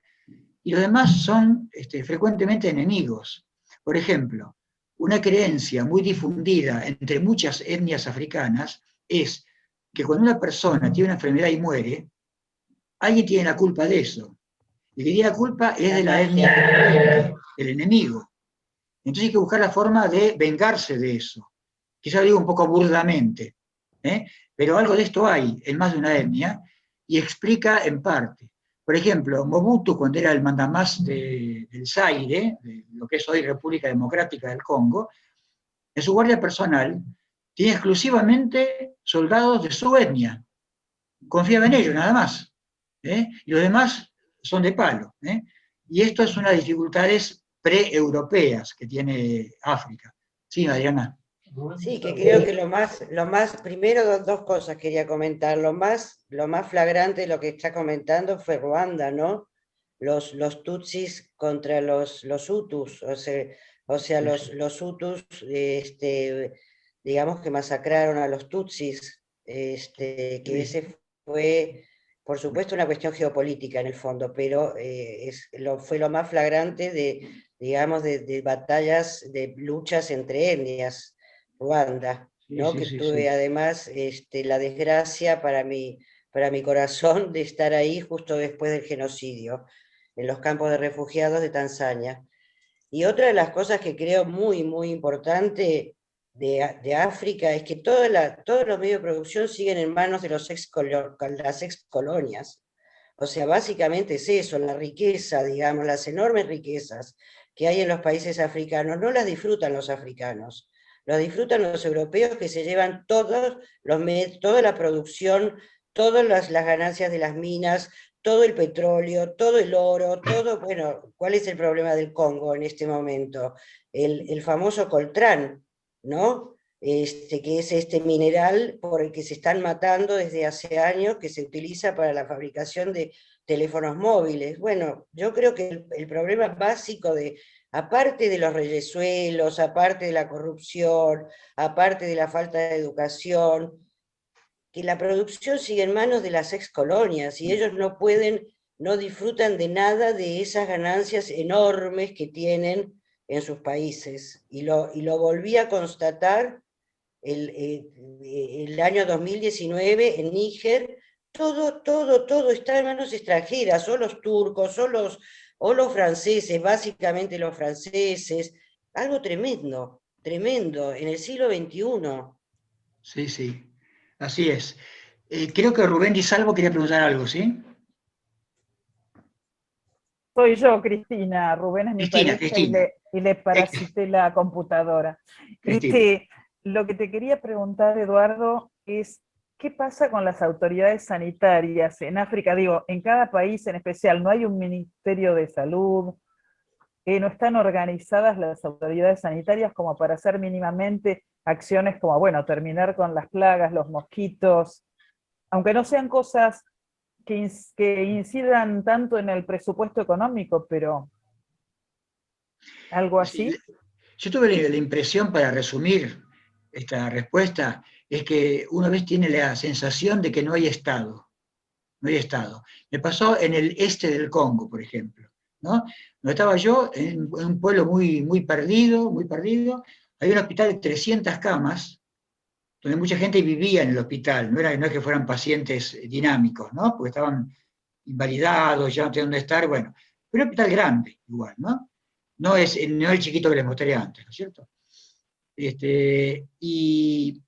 y los demás son frecuentemente enemigos. Por ejemplo, una creencia muy difundida entre muchas etnias africanas es que cuando una persona tiene una enfermedad y muere, alguien tiene la culpa de eso. El que tiene la culpa es de la etnia, el enemigo. Entonces hay que buscar la forma de vengarse de eso. Quizá lo digo un poco burdamente, pero algo de esto hay en más de una etnia y explica en parte. Por ejemplo, Mobutu, cuando era el mandamás del Zaire, de lo que es hoy República Democrática del Congo, en su guardia personal tenía exclusivamente soldados de su etnia. Confiaba en ellos, nada más. Y los demás son de palo. Y esto es una de las dificultades pre-europeas que tiene África. Sí, Adriana. Sí, que creo que primero dos cosas quería comentar. Lo más flagrante de lo que está comentando fue Ruanda, ¿no? Los Tutsis contra los Hutus, o sea, los Hutus, digamos que masacraron a los Tutsis, que ese fue, por supuesto, una cuestión geopolítica en el fondo, pero fue lo más flagrante digamos, de batallas, de luchas entre etnias. Ruanda, ¿no? Que tuve además la desgracia para mi corazón de estar ahí justo después del genocidio, en los campos de refugiados de Tanzania. Y otra de las cosas que creo muy, muy importante de África es que todos los medios de producción siguen en manos de las excolonias. O sea, básicamente es eso, la riqueza, digamos, las enormes riquezas que hay en los países africanos, no las disfrutan los africanos. Lo disfrutan los europeos que se llevan toda la producción, todas las ganancias de las minas, todo el petróleo, todo el oro, todo, bueno, ¿cuál es el problema del Congo en este momento? El famoso coltrán, ¿no? que es este mineral por el que se están matando desde hace años, que se utiliza para la fabricación de teléfonos móviles. Bueno, yo creo que el problema básico aparte de los reyesuelos, aparte de la corrupción, aparte de la falta de educación, que la producción sigue en manos de las excolonias y ellos no disfrutan de nada de esas ganancias enormes que tienen en sus países. Y lo volví a constatar el año 2019 en Níger. Todo está en manos extranjeras, o los turcos, o los franceses, básicamente los franceses. Algo tremendo, tremendo, en el siglo XXI. Sí, sí, así es. Creo que Rubén Di Salvo quería preguntar algo, ¿sí? Soy yo, Cristina. Rubén es mi pareja Cristina. y le parasité la computadora. Cristina. Lo que te quería preguntar, Eduardo, es ¿qué pasa con las autoridades sanitarias en África? Digo, en cada país en especial, ¿no hay un ministerio de salud? ¿No están organizadas las autoridades sanitarias como para hacer mínimamente acciones como, bueno, terminar con las plagas, los mosquitos, aunque no sean cosas que incidan tanto en el presupuesto económico, pero algo así? Yo tuve la impresión, para resumir esta respuesta, es que una vez tiene la sensación de que no hay Estado. No hay Estado. Me pasó en el este del Congo, por ejemplo, ¿no? Donde estaba yo, en un pueblo muy perdido, había un hospital de 300 camas, donde mucha gente vivía en el hospital, no es que fueran pacientes dinámicos, ¿no? Porque estaban invalidados, ya no tenían dónde estar, bueno, pero un hospital grande, igual, ¿no? No es el chiquito que les mostré antes, ¿no es cierto? Y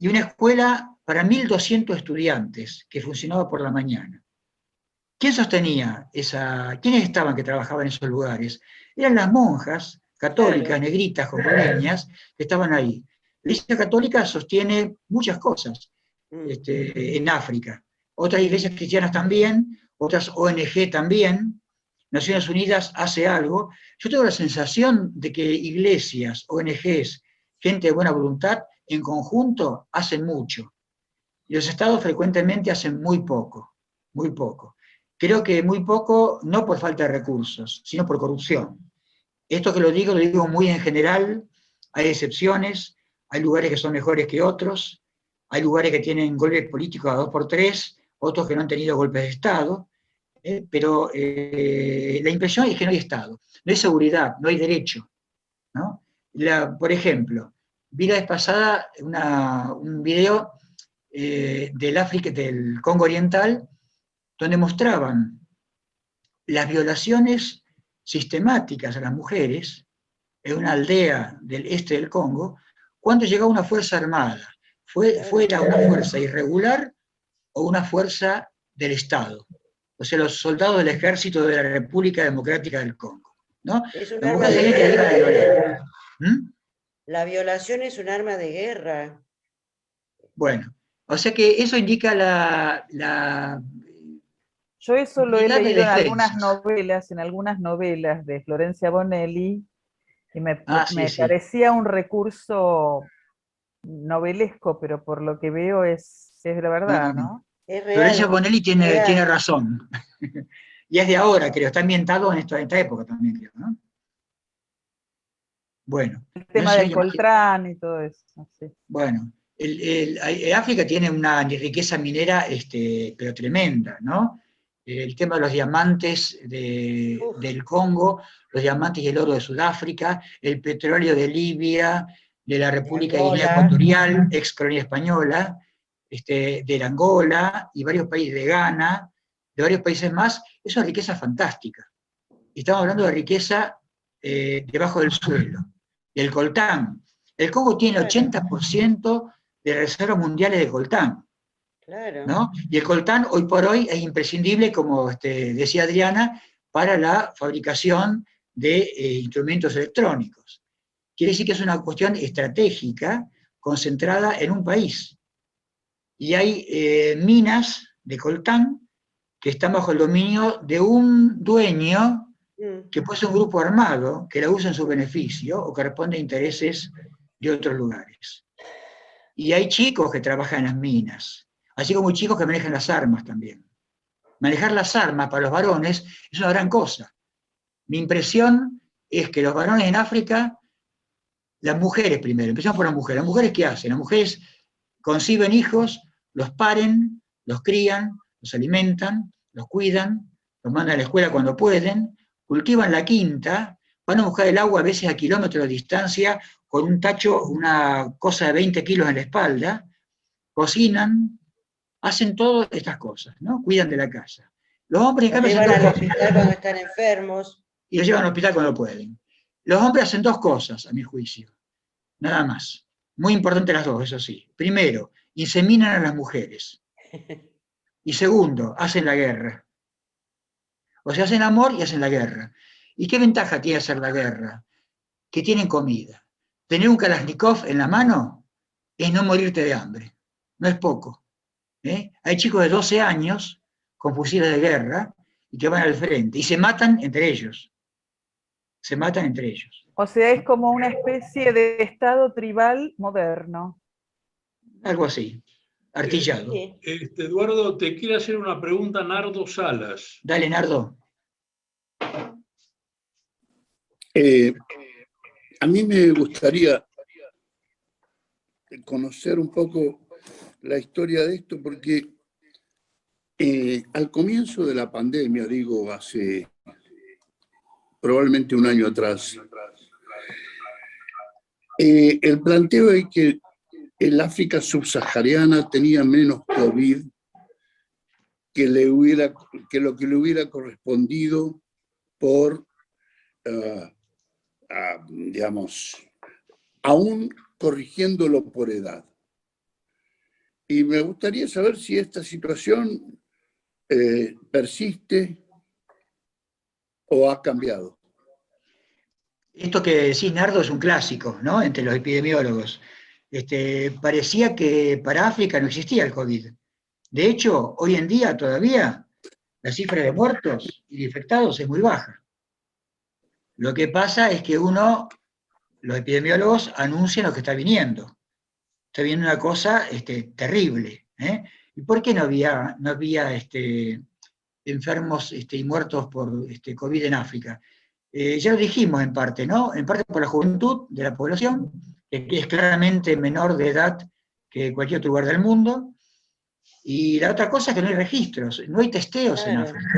una escuela para 1.200 estudiantes que funcionaba por la mañana. ¿Quién sostenía quiénes estaban que trabajaban en esos lugares? Eran las monjas católicas, negritas, congoleñas, que estaban ahí. La Iglesia Católica sostiene muchas cosas en África. Otras iglesias cristianas también, otras ONG también. Naciones Unidas hace algo. Yo tengo la sensación de que iglesias, ONGs, gente de buena voluntad, en conjunto hacen mucho. Y los estados frecuentemente hacen muy poco, muy poco. Creo que muy poco, no por falta de recursos, sino por corrupción. Esto que lo digo muy en general, hay excepciones, hay lugares que son mejores que otros, hay lugares que tienen golpes políticos a 2x3, otros que no han tenido golpes de Estado, pero la impresión es que no hay Estado, no hay seguridad, no hay derecho, ¿no? Por ejemplo, vi la vez pasada un video del Congo Oriental, donde mostraban las violaciones sistemáticas a las mujeres en una aldea del este del Congo, cuando llegaba una fuerza armada, fuera una fuerza irregular o una fuerza del Estado, o sea, los soldados del ejército de la República Democrática del Congo, ¿no? Es un arma de guerra. La violación es un arma de guerra. Bueno, o sea que eso indica Yo eso lo he leído en algunas novelas de Florencia Bonelli, y me parecía un recurso novelesco, pero por lo que veo es la verdad, ¿no? Es real. Florencia Bonelli tiene razón. Y es de ahora, creo, está ambientado en esta época también, creo, ¿no? Bueno. El tema del coltrán y todo eso. Sí. Bueno, África tiene una riqueza minera pero tremenda, ¿no? El tema de los diamantes del Congo, los diamantes y el oro de Sudáfrica, el petróleo de Libia, de la República de Guinea Ecuatorial, ex colonia española, de Angola y varios países, de Ghana, de varios países más, eso es riqueza fantástica. Estamos hablando de riqueza debajo del suelo. El coltán. El Congo tiene 80% de reservas mundiales de coltán. Claro. ¿No? Y el coltán hoy por hoy es imprescindible, como decía Adriana, para la fabricación de instrumentos electrónicos. Quiere decir que es una cuestión estratégica concentrada en un país. Y hay minas de coltán que están bajo el dominio de un dueño que puede ser un grupo armado que la usa en su beneficio o que responde a intereses de otros lugares. Y hay chicos que trabajan en las minas, así como hay chicos que manejan las armas también. Manejar las armas para los varones es una gran cosa. Mi impresión es que los varones en África, las mujeres primero, empezamos por las mujeres ¿qué hacen? Las mujeres conciben hijos, los paren, los crían, los alimentan, los cuidan, los mandan a la escuela cuando pueden, cultivan la quinta, van a buscar el agua a veces a kilómetros de distancia con un tacho, una cosa de 20 kilos en la espalda, cocinan, hacen todas estas cosas, ¿no? Cuidan de la casa. Los hombres, en Los cambio, llevan hacen al dos cosas. hospital cuando están enfermos. Y los llevan al hospital cuando pueden. Los hombres hacen dos cosas, a mi juicio, nada más. Muy importantes las dos, eso sí. Primero, inseminan a las mujeres. Y segundo, hacen la guerra. O sea, hacen amor y hacen la guerra. ¿Y qué ventaja tiene hacer la guerra? Que tienen comida. Tener un Kalashnikov en la mano es no morirte de hambre. No es poco. Hay chicos de 12 años con fusiles de guerra y que van al frente y se matan entre ellos. Se matan entre ellos. O sea, es como una especie de estado tribal moderno. Algo así, artillado. Sí. Eduardo, te quiere hacer una pregunta Nardo Salas. Dale, Nardo. A mí me gustaría conocer un poco la historia de esto, porque al comienzo de la pandemia, digo, hace probablemente un año atrás, el planteo es que el África subsahariana tenía menos COVID que lo que le hubiera correspondido por, digamos, aún corrigiéndolo por edad. Y me gustaría saber si esta situación persiste o ha cambiado. Esto que decís, Nardo, es un clásico, ¿no? Entre los epidemiólogos. Parecía que para África no existía el COVID. De hecho, hoy en día todavía la cifra de muertos y de infectados es muy baja. Lo que pasa es que los epidemiólogos anuncian lo que está viniendo. Está viniendo una cosa terrible. ¿Y por qué no había enfermos y muertos por COVID en África? Ya lo dijimos en parte, ¿no? En parte por la juventud de la población, que es claramente menor de edad que cualquier otro lugar del mundo. Y la otra cosa es que no hay registros, no hay testeos en África.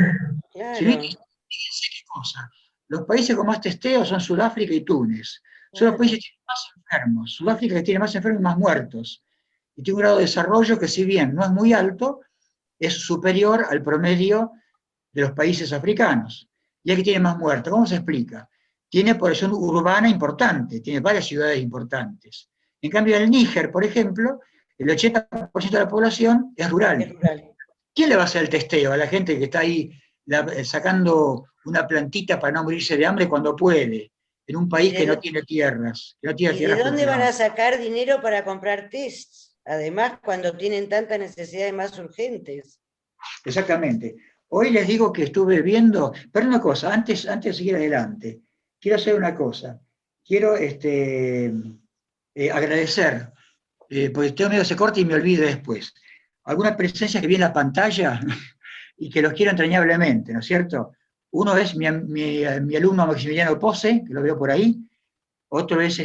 Claro. Si no hay testeos, fíjense qué cosa. Los países con más testeos son Sudáfrica y Túnez. Son los países que tienen más enfermos. Sudáfrica que tiene más enfermos y más muertos. Y tiene un grado de desarrollo que, si bien no es muy alto, es superior al promedio de los países africanos. Y aquí tiene más muertos. ¿Cómo se explica? Tiene población urbana importante, tiene varias ciudades importantes. En cambio, en el Níger, por ejemplo, el 80% de la población es rural. ¿Quién le va a hacer el testeo a la gente que está ahí sacando una plantita para no morirse de hambre cuando puede, en un país que no tiene tierras? Que no tiene ¿Y tierras de dónde van a cultivables? sacar dinero para comprar tests? Además, cuando tienen tantas necesidades más urgentes. Exactamente. Hoy les digo que estuve viendo, pero una cosa, antes de seguir adelante, quiero hacer una cosa. Quiero agradecer, porque tengo miedo que se corte y me olvide después, algunas presencias que vi en la pantalla y que los quiero entrañablemente, ¿no es cierto? Uno es mi alumno Maximiliano Pose, que lo veo por ahí. Otro es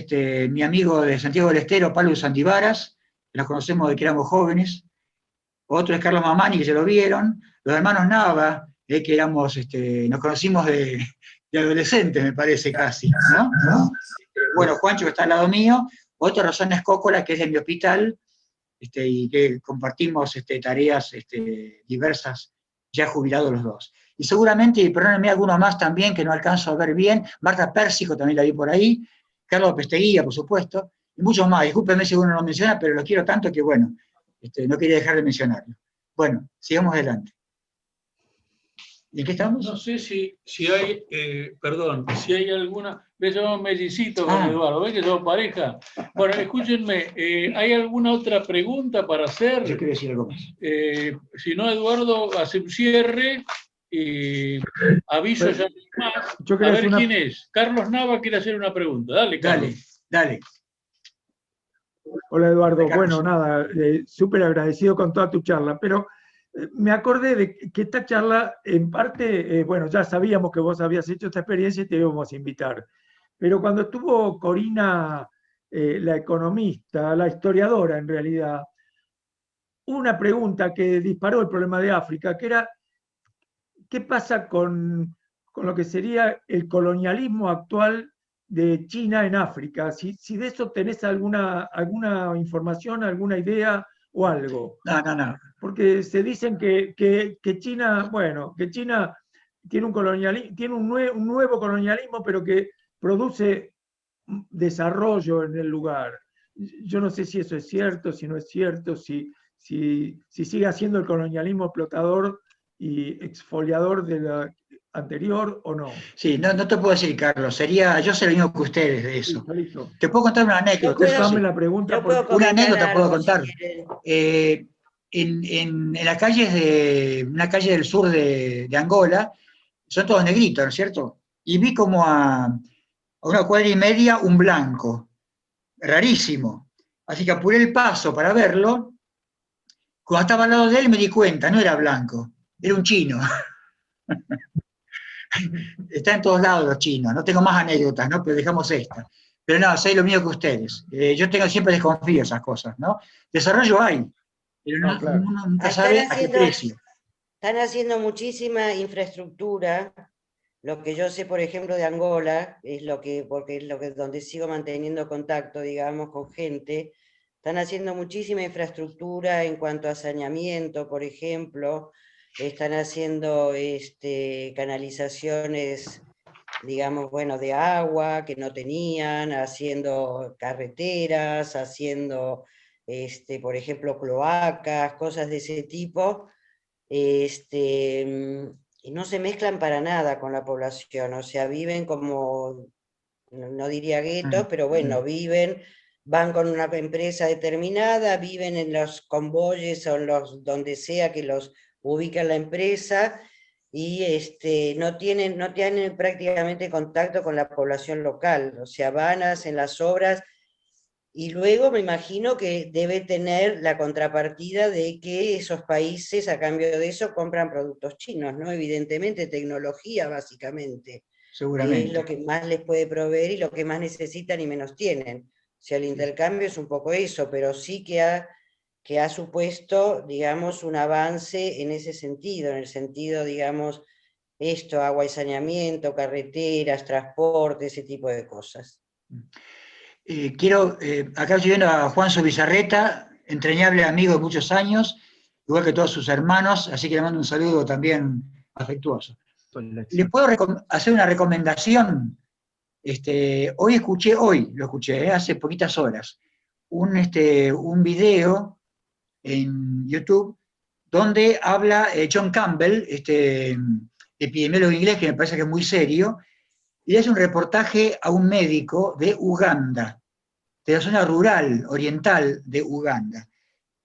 mi amigo de Santiago del Estero, Pablo Santivaras, que nos conocemos de que éramos jóvenes. Otro es Carlos Mamani, que se lo vieron. Los hermanos Nava, que nos conocimos de adolescentes, me parece casi, ¿no? Bueno, Juancho, que está al lado mío. Otro, Rosana Escócola, que es de mi hospital, y que compartimos tareas diversas, ya jubilados los dos. Y seguramente, y perdónenme alguno más también, que no alcanzo a ver bien, Marta Pérsico también la vi por ahí, Carlos Pesteguía, por supuesto, y muchos más. Discúlpenme si uno no menciona, pero los quiero tanto que, bueno, no quería dejar de mencionarlo. Bueno, sigamos adelante. ¿Y en qué estamos? No sé si hay, si hay alguna... ¿Ves? Somos mellicitos con Eduardo, ¿ves que somos pareja? Bueno, escúchenme, ¿hay alguna otra pregunta para hacer? Yo quiero decir algo más. Si no, Eduardo, hace un cierre y aviso ya más. A ver quién es. Carlos Nava quiere hacer una pregunta. Dale, Carlos. Dale. Hola Eduardo, bueno, nada, súper agradecido con toda tu charla, pero me acordé de que esta charla, en parte, bueno, ya sabíamos que vos habías hecho esta experiencia y te íbamos a invitar, pero cuando estuvo Corina, la economista, la historiadora en realidad, una pregunta que disparó el problema de África, que era, ¿qué pasa con lo que sería el colonialismo actual de China en África? Si de eso tenés alguna información, alguna idea o algo. No. Porque se dicen que China, bueno, que China tiene un nuevo colonialismo, pero que produce desarrollo en el lugar. Yo no sé si eso es cierto, si no es cierto, si sigue siendo el colonialismo explotador y exfoliador de la anterior o no. Sí, no te puedo decir, Carlos, yo sé lo mismo que ustedes de eso. Listo. Te puedo contar una anécdota. La pregunta Una anécdota puedo contar. En las calles una calle del sur de Angola, son todos negritos, ¿no es cierto? Y vi como a una cuadra y media un blanco, rarísimo. Así que apuré el paso para verlo. Cuando estaba al lado de él me di cuenta, no era blanco, era un chino. Está en todos lados los chinos, no tengo más anécdotas, ¿no? Pero dejamos esta. Pero no, sé lo mío que ustedes. Yo siempre desconfío esas cosas, ¿no? Desarrollo hay, pero claro. uno nunca sabe a qué precio. Están haciendo muchísima infraestructura. Lo que yo sé, por ejemplo, de Angola, porque es donde sigo manteniendo contacto, digamos, con gente, están haciendo muchísima infraestructura en cuanto a saneamiento, por ejemplo, están haciendo canalizaciones, digamos, bueno, de agua que no tenían, haciendo carreteras, haciendo, por ejemplo, cloacas, cosas de ese tipo, y no se mezclan para nada con la población, o sea, viven como, no diría guetos, pero bueno, van con una empresa determinada, viven en los convoyes o donde sea que los ubica la empresa, y no tienen prácticamente contacto con la población local, o sea, hacen las obras. Y luego me imagino que debe tener la contrapartida de que esos países, a cambio de eso, compran productos chinos, ¿no? Evidentemente, tecnología, básicamente. Seguramente. Es lo que más les puede proveer y lo que más necesitan y menos tienen. O sea, el intercambio es un poco eso, pero sí que ha supuesto, digamos, un avance en ese sentido, en el sentido, digamos, agua y saneamiento, carreteras, transporte, ese tipo de cosas. Acá estoy viendo a Juan Sobizarreta, entrañable amigo de muchos años, igual que todos sus hermanos, así que le mando un saludo también afectuoso. ¿Le puedo hacer una recomendación? Lo escuché hace poquitas horas, un video en YouTube donde habla John Campbell, epidemiólogo inglés, que me parece que es muy serio, y hace un reportaje a un médico de Uganda, de la zona rural, oriental de Uganda.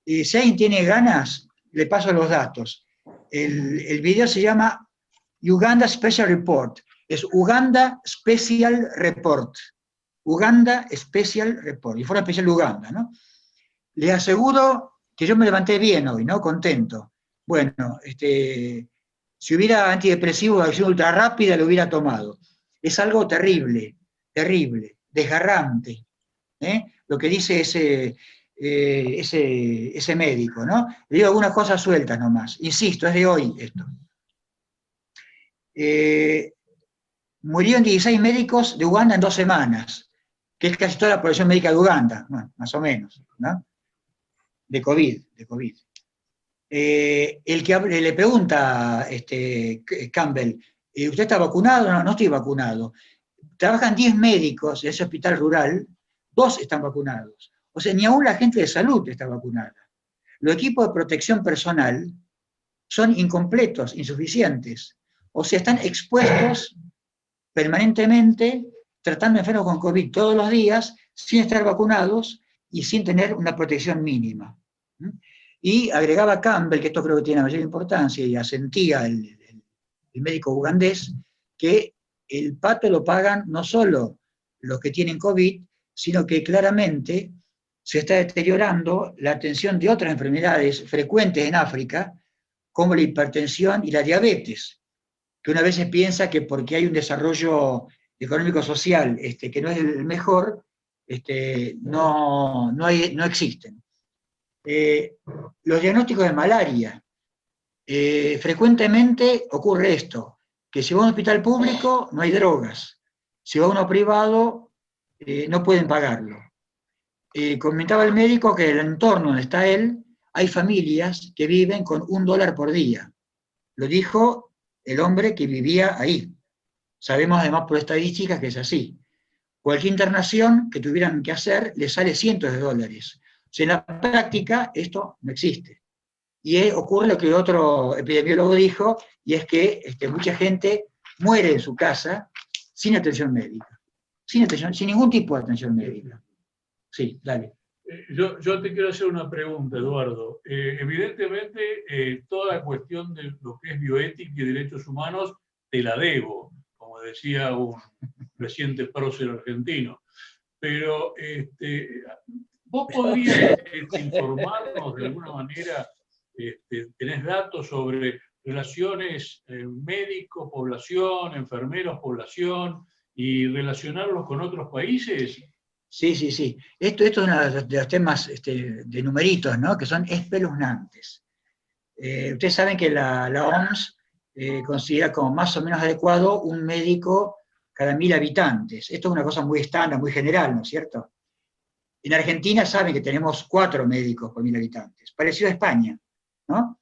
Si alguien tiene ganas, le paso los datos. El video se llama Uganda Special Report. Es Uganda Special Report. Uganda Special Report. Y fue especial Uganda, ¿no? Les aseguro que yo me levanté bien hoy, ¿no? Contento. Bueno, si hubiera antidepresivo de acción ultra rápida, lo hubiera tomado. Es algo terrible, terrible, desgarrante, lo que dice ese médico, ¿no? Le digo algunas cosas sueltas nomás. Insisto, es de hoy esto. Murieron 16 médicos de Uganda en 2 semanas, que es casi toda la población médica de Uganda, bueno, más o menos, ¿no? De COVID. El que le pregunta Campbell, ¿usted está vacunado? No, no estoy vacunado. Trabajan 10 médicos en ese hospital rural, 2 están vacunados. O sea, ni aún la gente de salud está vacunada. Los equipos de protección personal son incompletos, insuficientes. O sea, están expuestos permanentemente, tratando enfermos con COVID todos los días, sin estar vacunados y sin tener una protección mínima. Y agregaba Campbell, que esto creo que tiene mayor importancia, y asentía el médico ugandés, que el pato lo pagan no solo los que tienen COVID, sino que claramente se está deteriorando la atención de otras enfermedades frecuentes en África, como la hipertensión y la diabetes, que una vez se piensa que porque hay un desarrollo económico-social que no es el mejor, no existen. Los diagnósticos de malaria. Frecuentemente ocurre esto, que si va a un hospital público no hay drogas, si va a uno privado no pueden pagarlo. Comentaba el médico que en el entorno donde está él hay familias que viven con $1 por día. Lo dijo el hombre que vivía ahí. Sabemos además por estadísticas que es así. Cualquier internación que tuvieran que hacer les sale cientos de dólares. O sea, en la práctica esto no existe. Y ocurre lo que otro epidemiólogo dijo, y es que mucha gente muere en su casa sin atención médica. Sin ningún tipo de atención médica. Sí, dale. Yo te quiero hacer una pregunta, Eduardo. Evidentemente, toda la cuestión de lo que es bioética y derechos humanos te la debo, como decía un reciente prócer argentino. Pero vos podrías informarnos de alguna manera, tenés datos sobre relaciones médico-población, enfermeros-población, y relacionarlos con otros países. Sí. Esto es uno de los temas de numeritos, ¿no? Que son espeluznantes. Ustedes saben que la OMS considera como más o menos adecuado un médico cada 1000 habitantes. Esto es una cosa muy estándar, muy general, ¿no es cierto? En Argentina saben que tenemos 4 médicos por 1000 habitantes, parecido a España, ¿no?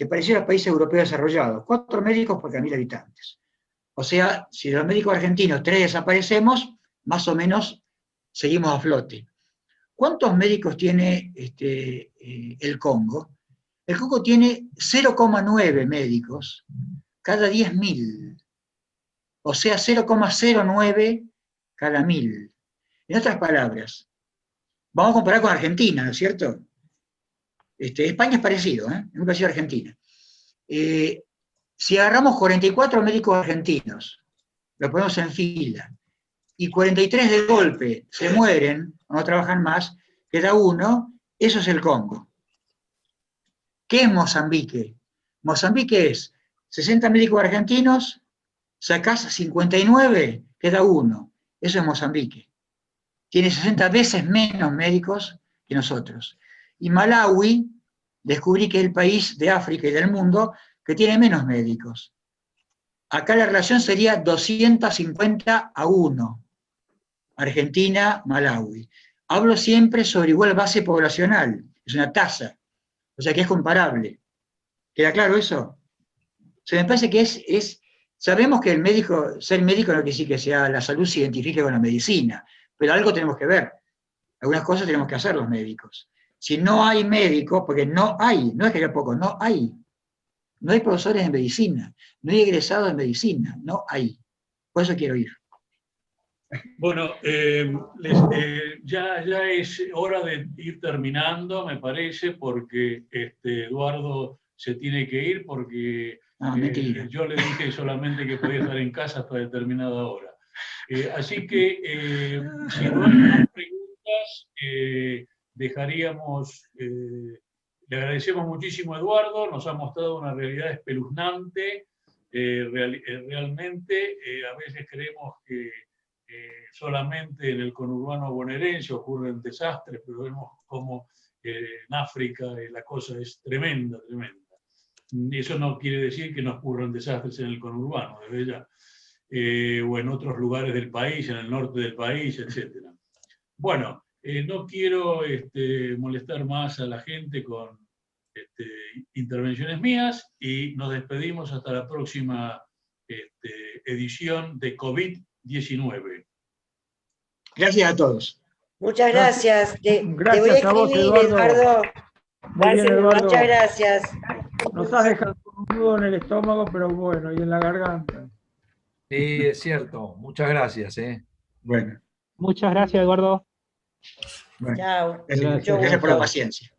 Parecido a los países europeos desarrollados, 4 médicos por cada 1000 habitantes. O sea, si de los médicos argentinos 3 desaparecemos, más o menos seguimos a flote. ¿Cuántos médicos tiene el Congo? El Congo tiene 0,9 médicos cada 10.000. O sea, 0,09 cada 1000. En otras palabras, vamos a comparar con Argentina, ¿no es cierto? España es parecido, es muy parecido a Argentina. Si agarramos 44 médicos argentinos, los ponemos en fila, y 43 de golpe se mueren, o no trabajan más, queda uno, eso es el Congo. ¿Qué es Mozambique? Mozambique es 60 médicos argentinos, sacás 59, queda uno, eso es Mozambique. Tiene 60 veces menos médicos que nosotros. Y Malawi, descubrí que es el país de África y del mundo que tiene menos médicos. Acá la relación sería 250-1. Argentina, Malawi. Hablo siempre sobre igual base poblacional, es una tasa, o sea que es comparable. ¿Queda claro eso? O sea, me parece que sabemos que ser médico no quiere decir que la salud se identifique con la medicina, pero algo tenemos que ver. Algunas cosas tenemos que hacer los médicos. Si no hay médicos, porque no es que haya poco, no hay profesores de medicina, no hay egresados de medicina, no hay. Por eso quiero ir. Bueno, ya es hora de ir terminando, me parece, porque Eduardo se tiene que ir, porque yo le dije solamente que podía estar en casa hasta determinada hora. Así que, si no hay más preguntas, dejaríamos... le agradecemos muchísimo a Eduardo, nos ha mostrado una realidad espeluznante, realmente. A veces creemos que solamente en el conurbano bonaerense ocurren desastres, pero vemos cómo en África la cosa es tremenda. Eso no quiere decir que no ocurran desastres en el conurbano, desde ya. O en otros lugares del país, en el norte del país, etc. Bueno, no quiero molestar más a la gente con intervenciones mías y nos despedimos hasta la próxima edición de COVID-19. Gracias a todos. Muchas gracias. Te voy a Gracias a vos, escribir, Eduardo. Muy bien, Eduardo. Muchas gracias. Nos has dejado un nudo en el estómago, pero bueno, y en la garganta. Sí, es cierto. Muchas gracias. Bueno. Muchas gracias, Eduardo. Bueno. Chao. Gracias por la paciencia.